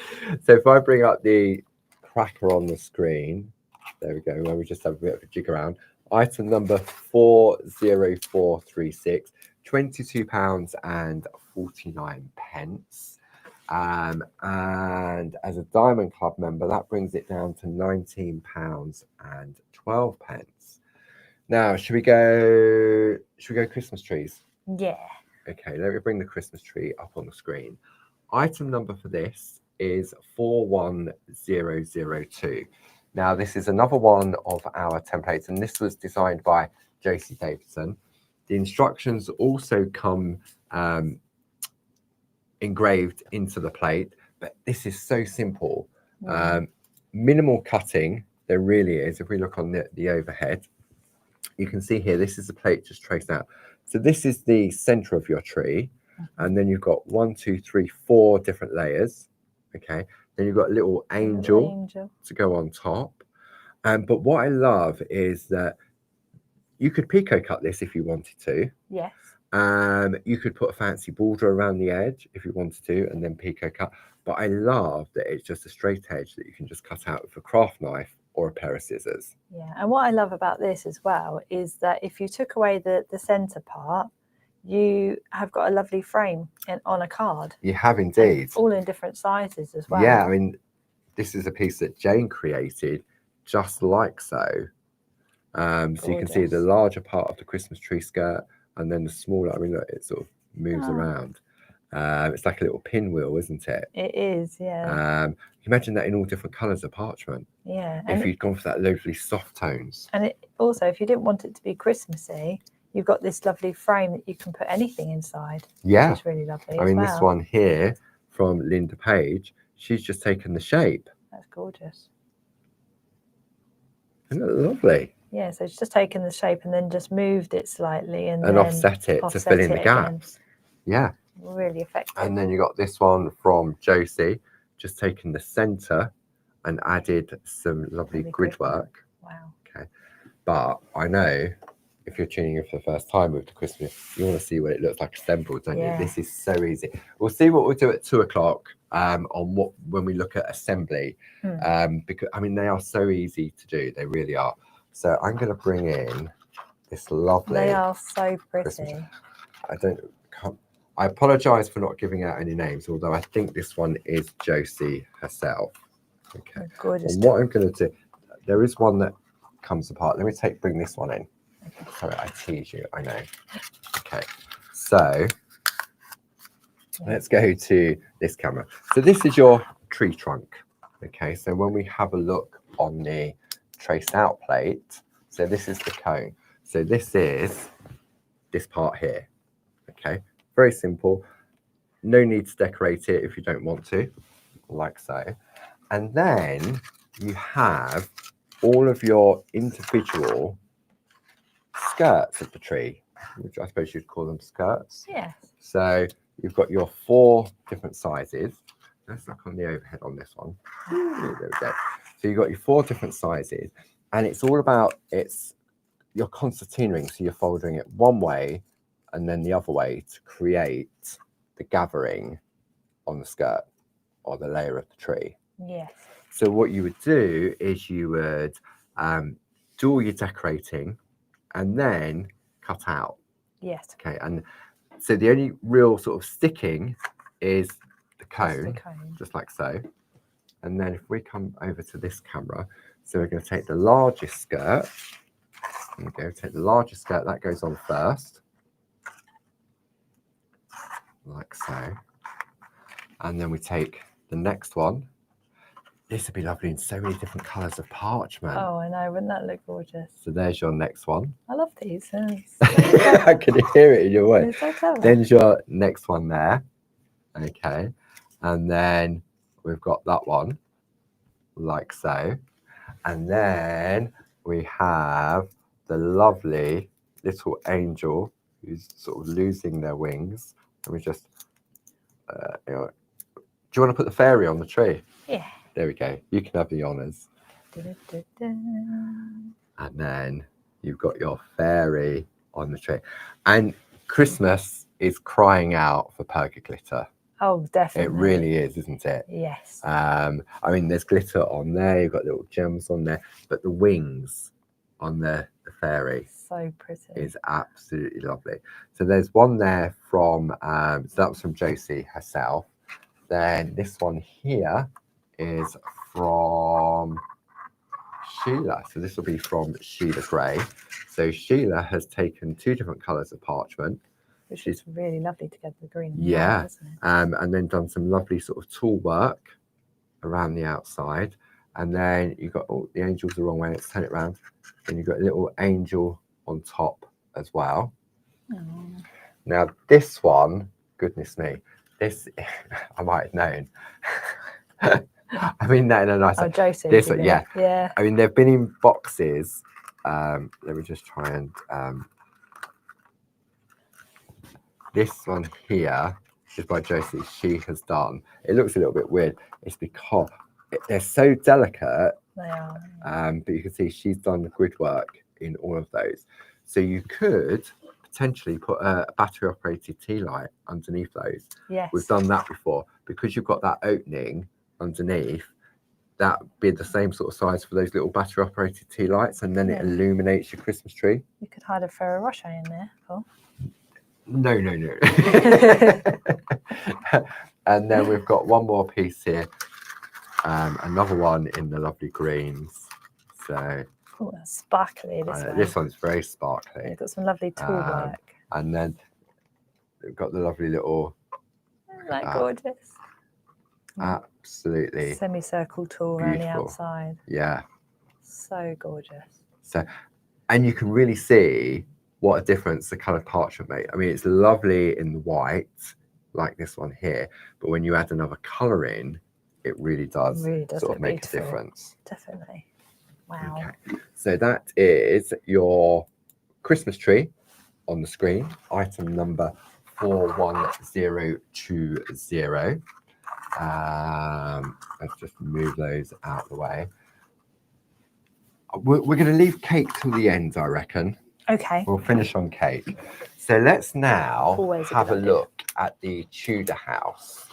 So if I bring up the cracker on the screen, there we go, where we just have a bit of a jig around. Item number 40436, £22.49. And as a Diamond Club member, that brings it down to £19.12. Now, should we go Christmas trees? Yeah. Okay, let me bring the Christmas tree up on the screen. Item number for this is 41002. Now, this is another one of our templates, and this was designed by Josie Davidson. The instructions also come engraved into the plate, but this is so simple. Minimal cutting, there really is. If we look on the overhead, you can see here, this is the plate just traced out. So this is the center of your tree, and then you've got 1, 2, 3, 4 different layers. Okay, then you've got a little angel to go on top. But what I love is that you could pico cut this if you wanted to. Yes. You could put a fancy border around the edge if you wanted to, and then pico cut. But I love that it's just a straight edge that you can just cut out with a craft knife or a pair of scissors. Yeah, and what I love about this as well is that if you took away the center part, you have got a lovely frame on a card. You have indeed. And all in different sizes as well. Yeah, I mean, this is a piece that Jane created just like so. So you can see the larger part of the Christmas tree skirt, and then the smaller, I mean, look, it sort of moves around. It's like a little pinwheel, isn't it? It is, yeah. Imagine that in all different colours of parchment. Yeah. If you'd gone for that lovely soft tones. And it also, if you didn't want it to be Christmassy, you've got this lovely frame that you can put anything inside. Yeah. Which is really lovely. I mean, this one here from Linda Page, she's just taken the shape. That's gorgeous. Isn't it lovely? Yeah, so it's just taken the shape and then just moved it slightly and then offset it to fill in the gaps. Again. Yeah. Really effective. And then you got this one from Josie, just taken the center and added some lovely grid work. Wow. Okay. But I know if you're tuning in for the first time with the Christmas, you want to see what it looks like assembled, don't you? This is so easy. We'll see what we'll do at 2 o'clock on when we look at assembly. Because I mean, they are so easy to do. They really are. So I'm going to bring in this lovely. They are so pretty. Christmas. I apologize for not giving out any names, although I think this one is Josie herself. Okay. Gorgeous. And what I'm going to do, there is one that comes apart. Let me bring this one in. Okay. Sorry, I tease you. I know. Okay. So let's go to this camera. So this is your tree trunk. Okay. So when we have a look on the traced out plate, so this is the cone. So this is this part here. Okay. Very simple. No need to decorate it if you don't want to, like so. And then you have all of your individual skirts of the tree, which I suppose you'd call them skirts. Yes. So you've got your 4 different sizes. Let's look on the overhead on this one. There we go. So you've got your 4 different sizes, and it's all about your concertina ring. So you're folding it one way and then the other way to create the gathering on the skirt or the layer of the tree. Yes. So what you would do is you would do all your decorating and then cut out. Yes. Okay. And so the only real sort of sticking is the cone, just like so. And then if we come over to this camera, so we're going to take the largest skirt. There we go. Take the largest skirt, that goes on first. Like so. And then we take the next one. This would be lovely in so many different colours of parchment. Oh, I know. Wouldn't that look gorgeous? So there's your next one. I love these. I can hear it in your voice. It's so clever. There's your next one there. Okay. And then we've got that one, like so. And then we have the lovely little angel who's sort of losing their wings. Let me just, do you want to put the fairy on the tree? Yeah. There we go. You can have the honours. Da, da, da. And then you've got your fairy on the tree. And Christmas is crying out for perga glitter. Oh, definitely. It really is, isn't it? Yes. I mean, there's glitter on there. You've got little gems on there. But the wings on the fairy so pretty. Is absolutely lovely. So there's one there from, so that was from Josie herself. Then this one here is from Sheila. So this will be from Sheila Gray. So Sheila has taken 2 different colours of parchment. Which is really lovely together, the green. Yeah. White, isn't it? And then done some lovely sort of tool work around the outside. And then you've got, oh, the angel's the wrong way. Let's turn it around. Then you've got a little angel on top as well. Oh. Now this one, goodness me, this I might have known. I mean that in a nice way. Josie. This one, yeah. Yeah. I mean they've been in boxes. Let me just try and this one here is by Josie. She has done. It looks a little bit weird. It's because they're so delicate. They are. But you can see she's done the grid work in all of those. So you could potentially put a battery operated tea light underneath those. Yes. We've done that before. Because you've got that opening underneath, that would be the same sort of size for those little battery operated tea lights, and then it illuminates your Christmas tree. You could hide a Ferrero Rocher in there, Paul. No. And then we've got one more piece here. Another one in the lovely greens. So that's sparkly. This one's very sparkly. You've got some lovely tool work. And then we've got the lovely little. Isn't that gorgeous? Absolutely. Semicircle tool around the outside. Yeah. So gorgeous. So, and you can really see what a difference the coloured parchment made. I mean, it's lovely in the white, like this one here, but when you add another colour in, it really does, sort of make beautiful. A difference. Definitely. Wow. Okay, so that is your Christmas tree on the screen, item number 41020. Let's just move those out of the way. We're going to leave cake till the end, I reckon. Okay. We'll finish on cake. So let's now have a look at the Tudor house.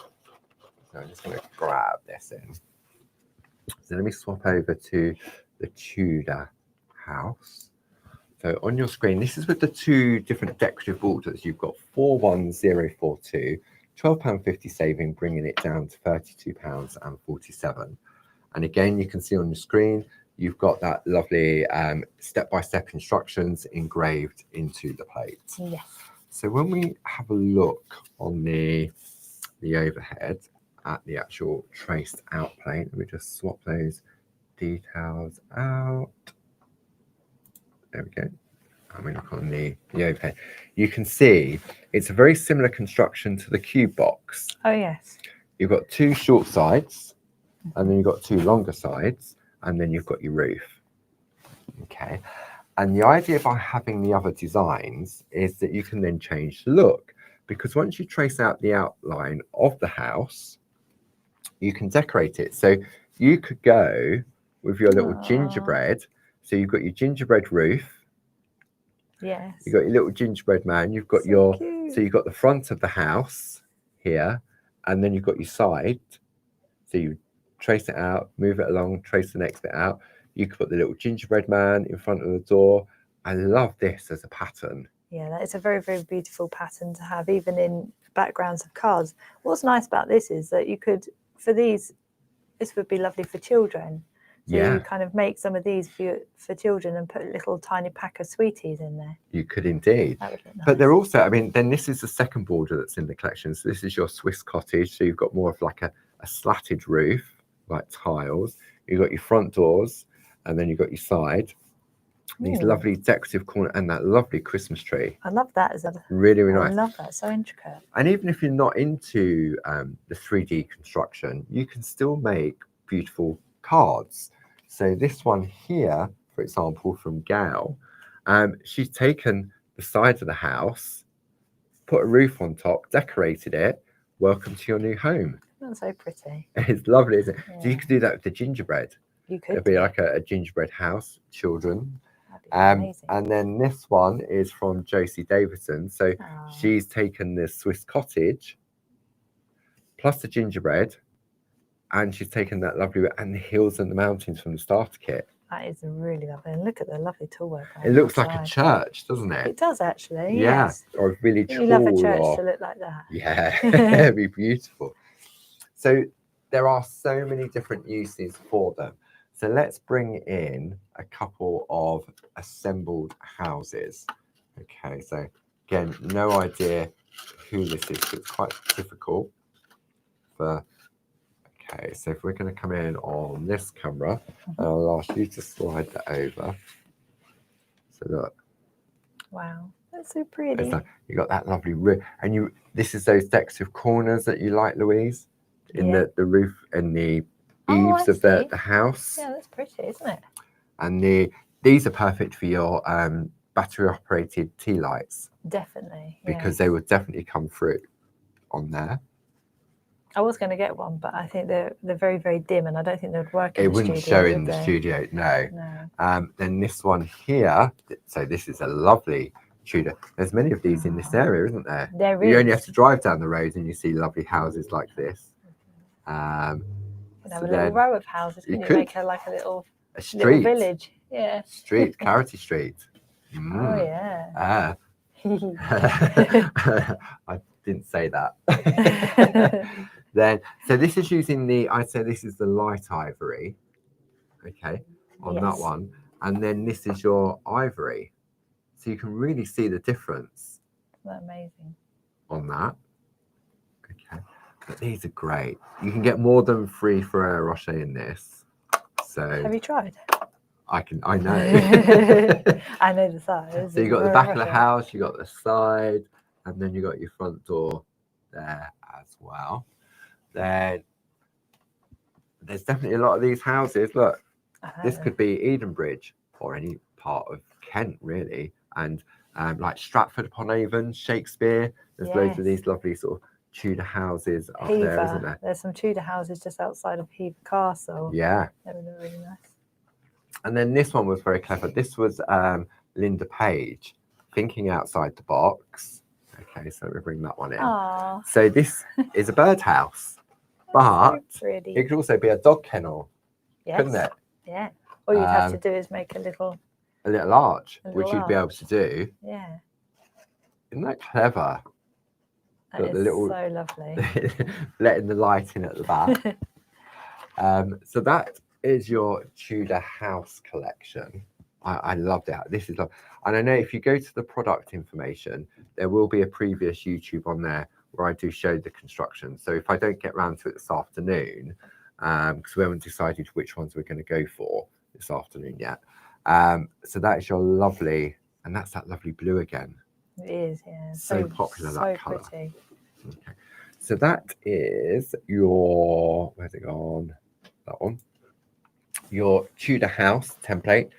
So I'm just going to grab this in. So let me swap over to the Tudor house. So on your screen, this is with the two different decorative borders. You've got 41042, £12.50 saving, bringing it down to £32.47. And again, you can see on your screen, you've got that lovely step-by-step instructions engraved into the plate. Yes. So when we have a look on the overhead at the actual traced out plate, let me just swap those details out. There we go. And we look on the overhead. You can see it's a very similar construction to the cube box. Oh, yes. You've got two short sides, and then you've got two longer sides, and then you've got your roof. Okay. And the idea by having the other designs is that you can then change the look, because once you trace out the outline of the house, you can decorate it. So you could go with your little gingerbread. So you've got your gingerbread roof. Yes. You've got your little gingerbread man. You've got so you've got the front of the house here, and then you've got your side. So you trace it out, move it along, trace the next bit out. You could put the little gingerbread man in front of the door. I love this as a pattern. Yeah, that is a very, very beautiful pattern to have, even in backgrounds of cards. What's nice about this is that you could, for these, this would be lovely for children. So you kind of make some of these for children and put a little tiny pack of sweeties in there. You could indeed. That would look nice. But they're also, I mean, then this is the second border that's in the collection. So this is your Swiss cottage. So you've got more of like a slatted roof, like tiles. You've got your front doors, and then you've got your side. These lovely decorative corner and that lovely Christmas tree. I love that. Is that really, really nice? I love that. So intricate. And even if you're not into the 3D construction, you can still make beautiful cards. So this one here, for example, from Gail, she's taken the side of the house, put a roof on top, decorated it. Welcome to your new home. That's so pretty. It's lovely, isn't it? Yeah. So you could do that with the gingerbread. You could. It'd be like a gingerbread house, children. Amazing. And then this one is from Josie Davidson. So she's taken this Swiss cottage plus the gingerbread, and she's taken that lovely and the hills and the mountains from the starter kit. That is really lovely. And look at the lovely toolwork. It looks like a church, doesn't it? It does actually. Yeah. Yes. Or really tall. You love a church to look like that. Yeah, it'd be beautiful. So there are so many different uses for them. So let's bring in a couple of assembled houses. Okay, so again, no idea who this is. It's quite difficult for. Okay, so if we're going to come in on this camera, I'll ask you to slide that over. So look. Wow, that's so pretty. You got that lovely roof, and this is those decorative corners that you like, Louise, in the roof and the eaves of the house. Yeah, that's pretty, isn't it? And these are perfect for your battery operated tea lights. Definitely. Because they would definitely come through on there. I was going to get one, but I think they're very, very dim, and I don't think they would work in the studio. It wouldn't show in the studio, no. Then this one here, so this is a lovely Tudor. There's many of these in this area, isn't there? There is. You only have to drive down the road and you see lovely houses like this. Have a little row of houses. You could make like a little village. Yeah. Street, Clarity Street. Oh yeah. I didn't say that. Then, so this is using I'd say this is the light ivory. Okay, on that one, and then this is your ivory. So you can really see the difference. That's amazing. On that. Okay. But these are great. You can get more than 3 Ferrero Rocher in this. So have you tried? I know. I know the size. So you got the back of the house, you got the side, and then you got your front door there as well. Then there's definitely a lot of these houses. Look, this could be Edenbridge or any part of Kent, really. And like Stratford upon Avon, Shakespeare. There's loads of these lovely sort of Tudor houses up there, isn't there? There's some Tudor houses just outside of Hever Castle. Yeah. They were really nice. And then this one was very clever. This was Linda Page, thinking outside the box. Okay, so we bring that one in. Aww. So this is a birdhouse, but so it could also be a dog kennel, couldn't it? Yeah. All you'd have to do is make a little arch, which you'd be able to do. Yeah. Isn't that clever? That is so lovely. Letting the light in at the back. So that is your Tudor house collection. I loved it. This is lovely. And I know if you go to the product information, there will be a previous YouTube on there where I do show the construction. So if I don't get around to it this afternoon, because we haven't decided which ones we're going to go for this afternoon yet. So that is your lovely, and that's that lovely blue again. It is, yeah. So popular, that colour. Pretty. Okay. So that is your, where's it gone? That one. Your Tudor house template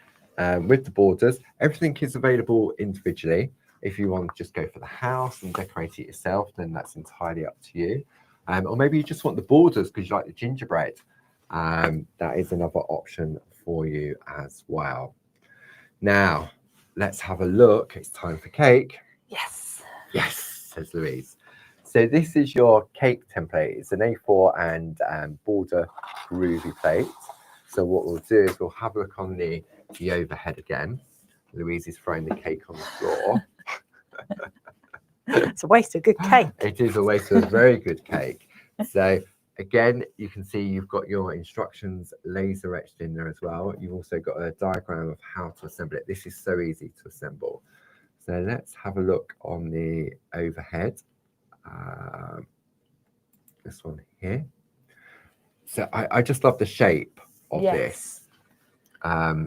with the borders. Everything is available individually. If you want to just go for the house and decorate it yourself, then that's entirely up to you. Or maybe you just want the borders because you like the gingerbread. That is another option for you as well. Now, let's have a look. It's time for cake. Yes. Yes, says Louise. So this is your cake template. It's an A4 and border Groovi plate. So what we'll do is we'll have a look on the overhead again. Louise is throwing the cake on the floor. It's a waste of good cake. It is a waste of a very good cake. So again, you can see you've got your instructions laser etched in there as well. You've also got a diagram of how to assemble it. This is so easy to assemble. So let's have a look on the overhead. This one here. So I just love the shape of this.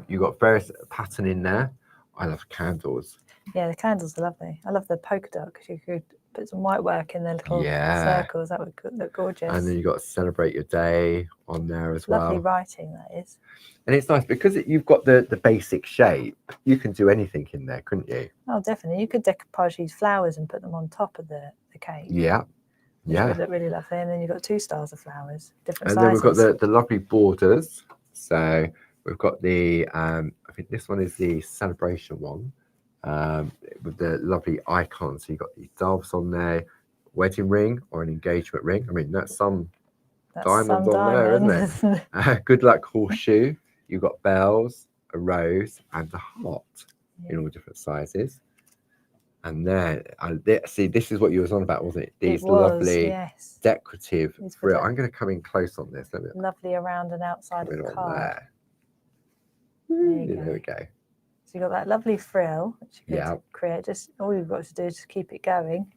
You've got various pattern in there. I love candles. Yeah, the candles are lovely. I love the polka dot because you could put some white work in the little circles. That would look gorgeous. And then you've got to celebrate your day on there as well. Lovely writing, that is. And it's nice because you've got the basic shape. You can do anything in there, couldn't you? Oh, definitely. You could decoupage these flowers and put them on top of the cake. Yeah. Yeah. Would look really lovely. And then you've got 2 styles of flowers, different sizes. And then we've got the lovely borders. So we've got the, I think this one is the celebration one. With the lovely icons. So you've got the doves on there, wedding ring or an engagement ring. I mean, that's some diamonds on there, isn't it? Good luck horseshoe. You've got bells, a rose, and a heart in all different sizes. And then, see, this is what you was on about, wasn't it? These lovely decorative frill. I'm going to come in close on this. Lovely around and outside of the card. There we go. So you've got that lovely frill, which you can create. Just all you've got to do is just keep it going.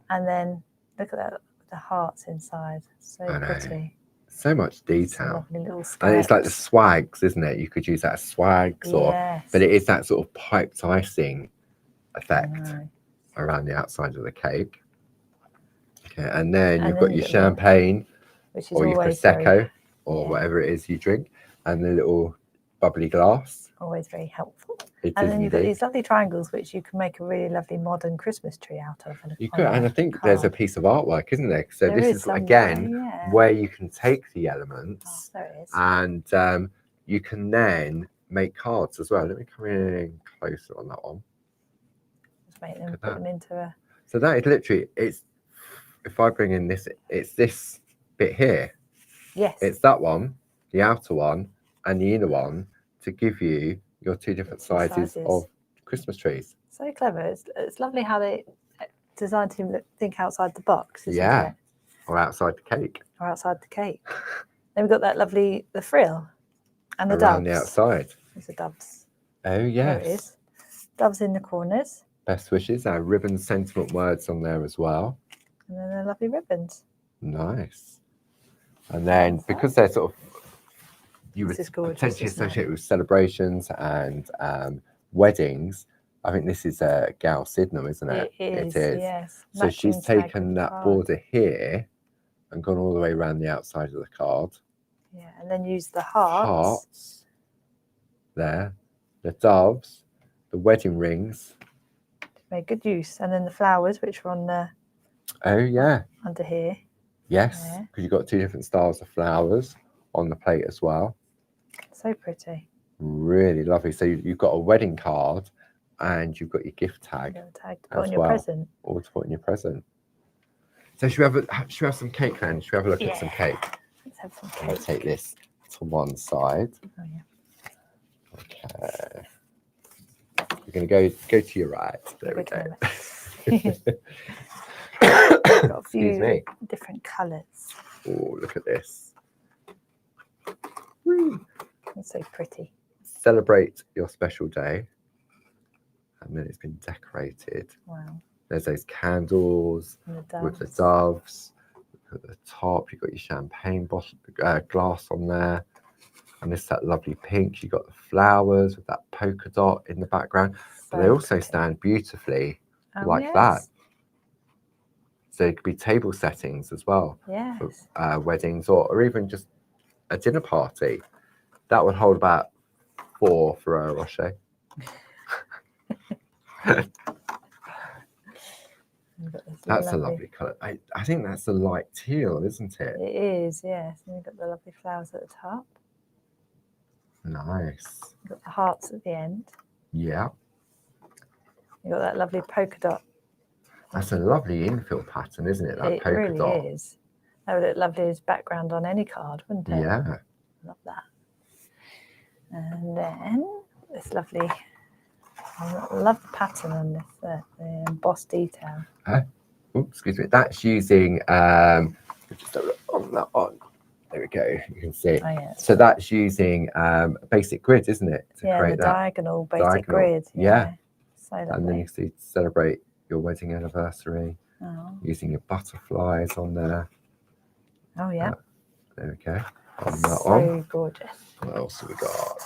And then look at that, the hearts inside. So pretty. So much detail. Lovely little and it's like the swags, isn't it? You could use that as swags, but it is that sort of piped icing effect around the outside of the cake. Okay, and then you've got your champagne, or your prosecco, or whatever it is you drink, and the little bubbly glass. Always very helpful. And then you've got these lovely triangles, which you can make a really lovely modern Christmas tree out of. You could, and I think there's a piece of artwork, isn't there? So this is again where you can take the elements, and you can then make cards as well. Let me come in closer on that one. Just make them, put them into a. So that is literally, it's, if I bring in this, it's this bit here. Yes. It's that one, the outer one, and the inner one, to give you your 2 different sizes of Christmas trees. So clever. It's lovely how they designed to think outside the box, isn't it? Or outside the cake. Or outside the cake. Then we've got that lovely, the frill and the doves. Around the outside. There's the doves. Oh, yes. There it is. Doves in the corners. Best wishes. Our ribbon sentiment words on there as well. And then the lovely ribbons. Nice. And then because they're sort of you would This is gorgeous, potentially isn't it? associate with celebrations and weddings. I think this is a Gal Sydenham, isn't it? It is, yes. So she's Matching tag taken with the that card. border here and gone all the way around the outside of the card. Yeah, and then use the hearts. There, the doves, the wedding rings. Made good use. And then the flowers, which are on the Oh yeah, under here. yes, Yeah. because you've got 2 different styles of flowers on the plate as well. So pretty. Really lovely. So you've got a wedding card and you've got your gift tag, Little tag to put as on your well. present. Or to put in your present. So should we have some cake then? Should we have a look at some cake? Let's have some I'm going cake. to take this to one side. Oh, yeah. Okay. You're going to go to your right. There we go. Got a Excuse few me. different colours. Oh, look at this. It's so pretty. Celebrate your special day. And then it's been decorated. Wow. There's those candles And the with the doves. doves. At the top, you've got your champagne bottle, glass on there. And this that lovely pink. You've got the flowers with that polka dot in the background. But they also stand beautifully like that. So it could be table settings as well. Yes. For weddings or even just a dinner party. That would hold about 4 Ferrero Rocher. That's a lovely colour. I think that's a light teal, isn't it? It is, yes. And you've got the lovely flowers at the top. Nice. You've got the hearts at the end. Yeah. You've got that lovely polka dot. That's a lovely infill pattern, isn't it? That polka really dot. is. That would look lovely as background on any card, wouldn't it? Yeah. Love that. And then this lovely, I love the pattern on this, the embossed detail. Oops, excuse me. That's using, just have a look on that one. There we go. You can see. Oh, yeah. So that's using a basic grid, isn't it? To Yeah, create the that diagonal basic grid. Yeah. So lovely. And then you see celebrate your wedding anniversary using your butterflies on there. Oh, yeah. There we go. On that So one. gorgeous. What else have we got?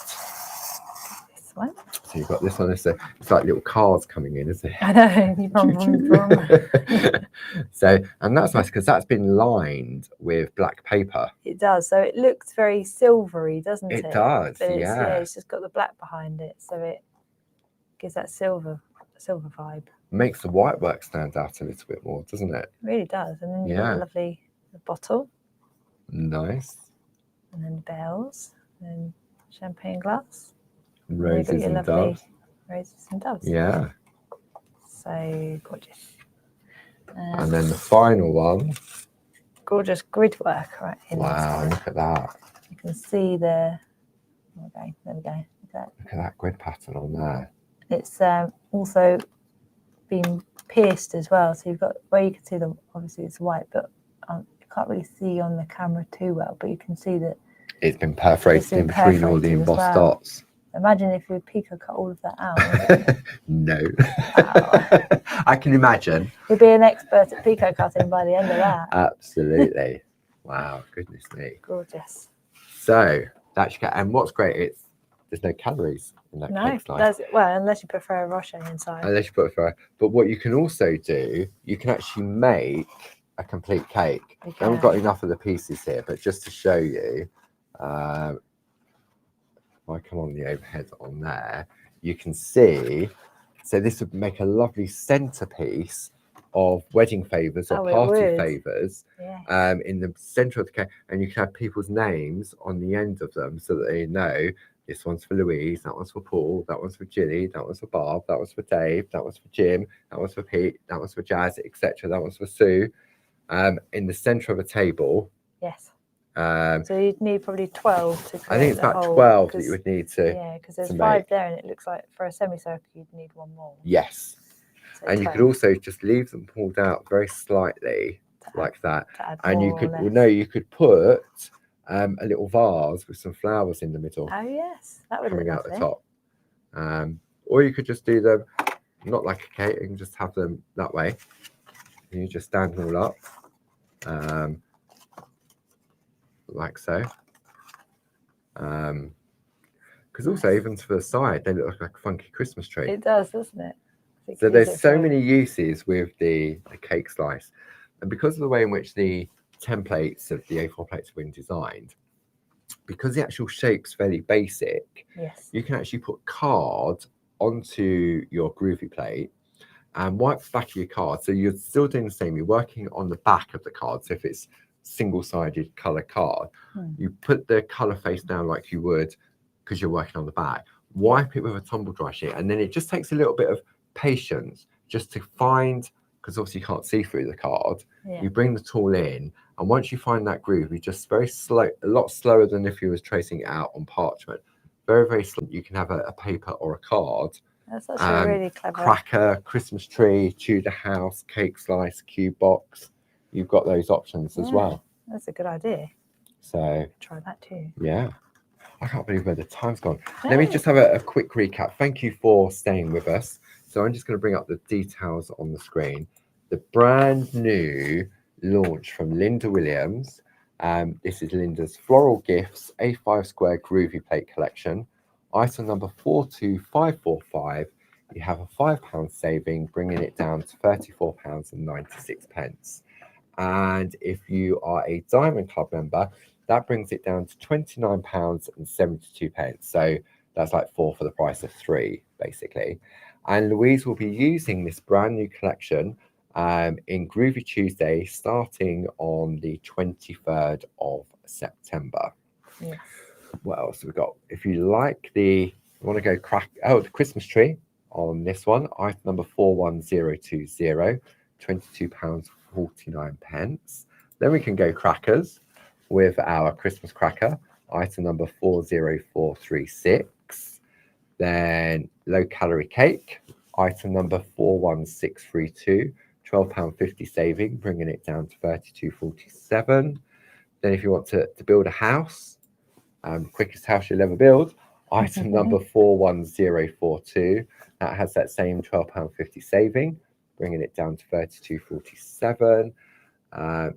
This one. So you've got this one. It's like little cards coming in, isn't it? I know. Vroom. So, and that's nice because that's been lined with black paper. It does. So it looks very silvery, doesn't it? It does, But yeah. It's just got the black behind it, so it gives that silver vibe. Makes the white work stand out a little bit more, doesn't it? It really does. And then you've got the lovely bottle. Nice. And then bells. And champagne glass. Roses and doves. Roses and doves. Yeah. So gorgeous. And then the final one. Gorgeous grid work right in Wow, look at that. You can see the, there we go. Look at that grid pattern on there. It's also been pierced as well. So you've got, where you can see the, obviously it's white, but you can't really see on the camera too well, but you can see that it's been perforated in between all the embossed dots. Imagine if you pico cut all of that out. No. Wow. I can imagine. You'd be an expert at pico cutting by the end of that. Absolutely. Wow, goodness me. Gorgeous. So that's, and what's great, there's no calories in that cake slice. Well, unless you put Ferrero Rocher inside. Unless you put a Ferrero. But what you can also do, you can actually make a complete cake. I haven't got enough of the pieces here, but just to show you, if I come on the overhead on there, you can see, so this would make a lovely centerpiece of wedding favors or party favors in the center of the cake, and you can have people's names on the end of them so that they know this one's for Louise, that one's for Paul, that one's for Ginny, that one's for Bob, that one's for Dave, that one's for Jim, that one's for Pete, that one's for Jazz, etc. That one's for Sue. In the center of a table. Yes. So you'd need probably 12 to create I think it's about 12 that you would need to. Yeah, because there's 5 there, and it looks like for a semicircle you'd need 1 more. Yes. So and 12. You could also just leave them pulled out very slightly like that. And you could, you could put a little vase with some flowers in the middle. Oh yes, that would coming look out the top. Or you could just do them not like a cake. You can just have them that way. And you just stand them all up. Like so. Because also, even to the side, they look like a funky Christmas tree. It does, doesn't it? So there's so many uses with the cake slice. And because of the way in which the templates of the A4 plates have been designed, because the actual shape's fairly basic, yes, you can actually put card onto your Groovi plate and wipe the back of your card. So you're still doing the same. You're working on the back of the card. So if it's single-sided colour card, you put the colour face down like you would because you're working on the back. Wipe it with a tumble dry sheet, and then it just takes a little bit of patience just to find, because obviously you can't see through the card. You bring the tool in, and once you find that groove, you just very slow, a lot slower than if you was tracing it out on parchment. Very, very slow. You can have a paper or a card. That's actually really clever. Cracker, Christmas tree, Tudor house, cake slice, cube box. You've got those options as well. That's a good idea. So try that too. Yeah. I can't believe where the time's gone. Let me just have a quick recap. Thank you for staying with us. So I'm just going to bring up the details on the screen. The brand new launch from Linda Williams. This is Linda's Floral Gifts A5 Square Groovi Plate Collection. Item number 42545. You have a £5 saving, bringing it down to £34.96. And if you are a Diamond Club member, that brings it down to £29.72. So that's like 4 for the price of 3, basically. And Louise will be using this brand new collection in Groovi Tuesday, starting on the 23rd of September. Yes. What else have we got? If you like the Christmas tree on this one, item number 41020, £22.49. Then we can go crackers with our Christmas cracker, item number 40436. Then low calorie cake, item number 41632, £12.50 saving, bringing it down to £32.47. Then if you want to build a house, quickest house you'll ever build, item number 41042, that has that same £12.50 saving, bringing it down to £32.47.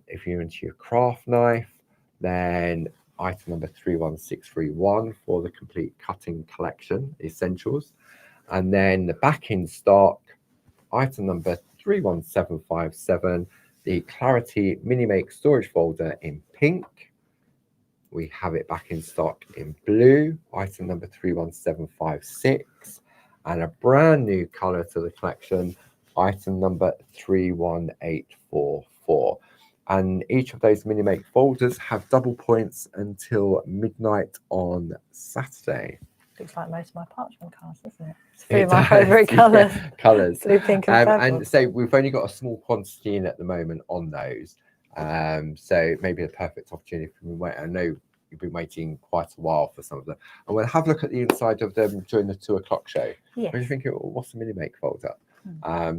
If you're into your craft knife, then item number 31631 for the complete cutting collection essentials. And then the back in stock, item number 31757, the Clarity Mini Make storage folder in pink. We have it back in stock in blue, item number 31756, and a brand new color to the collection, item number 31844. And each of those mini make folders have double points until midnight on Saturday. Looks like most of my parchment cards, doesn't it? It's three of my favourite colours. Colours. Blue, pink and purple. And so we've only got a small quantity in at the moment on those. So maybe a perfect opportunity for me. I know you've been waiting quite a while for some of them. And we'll have a look at the inside of them during the 2 o'clock show. Yes. What do you think? What's the mini make folder?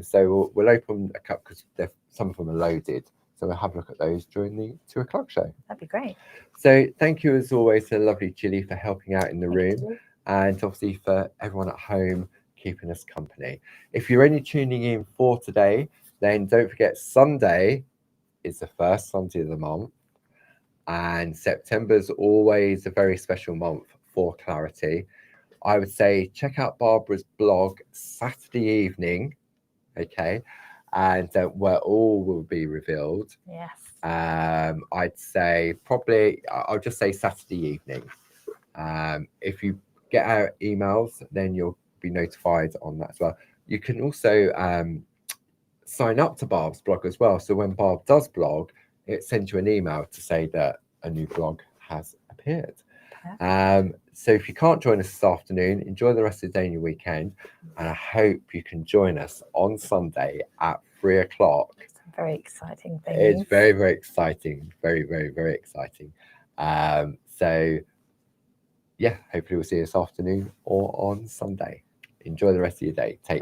So we'll open a cup because some of them are loaded. So we'll have a look at those during the 2 o'clock show. That'd be great. So thank you as always to lovely Gilly for helping out in the room, and obviously for everyone at home keeping us company. If you're only tuning in for today, then don't forget Sunday is the first Sunday of the month, and September's always a very special month for Clarity. I would say check out Barbara's blog Saturday evening, okay? And where all will be revealed. Yes. I'd say probably, I'll just say Saturday evening. If you get our emails, then you'll be notified on that as well. You can also sign up to Barb's blog as well. So when Barb does blog, it sends you an email to say that a new blog has appeared. So if you can't join us this afternoon, enjoy the rest of the day and your weekend, and I hope you can join us on Sunday at 3 o'clock. Some very exciting things. It's very, very exciting. Very, very, very exciting. So yeah, hopefully we'll see you this afternoon or on Sunday. Enjoy the rest of your day. Take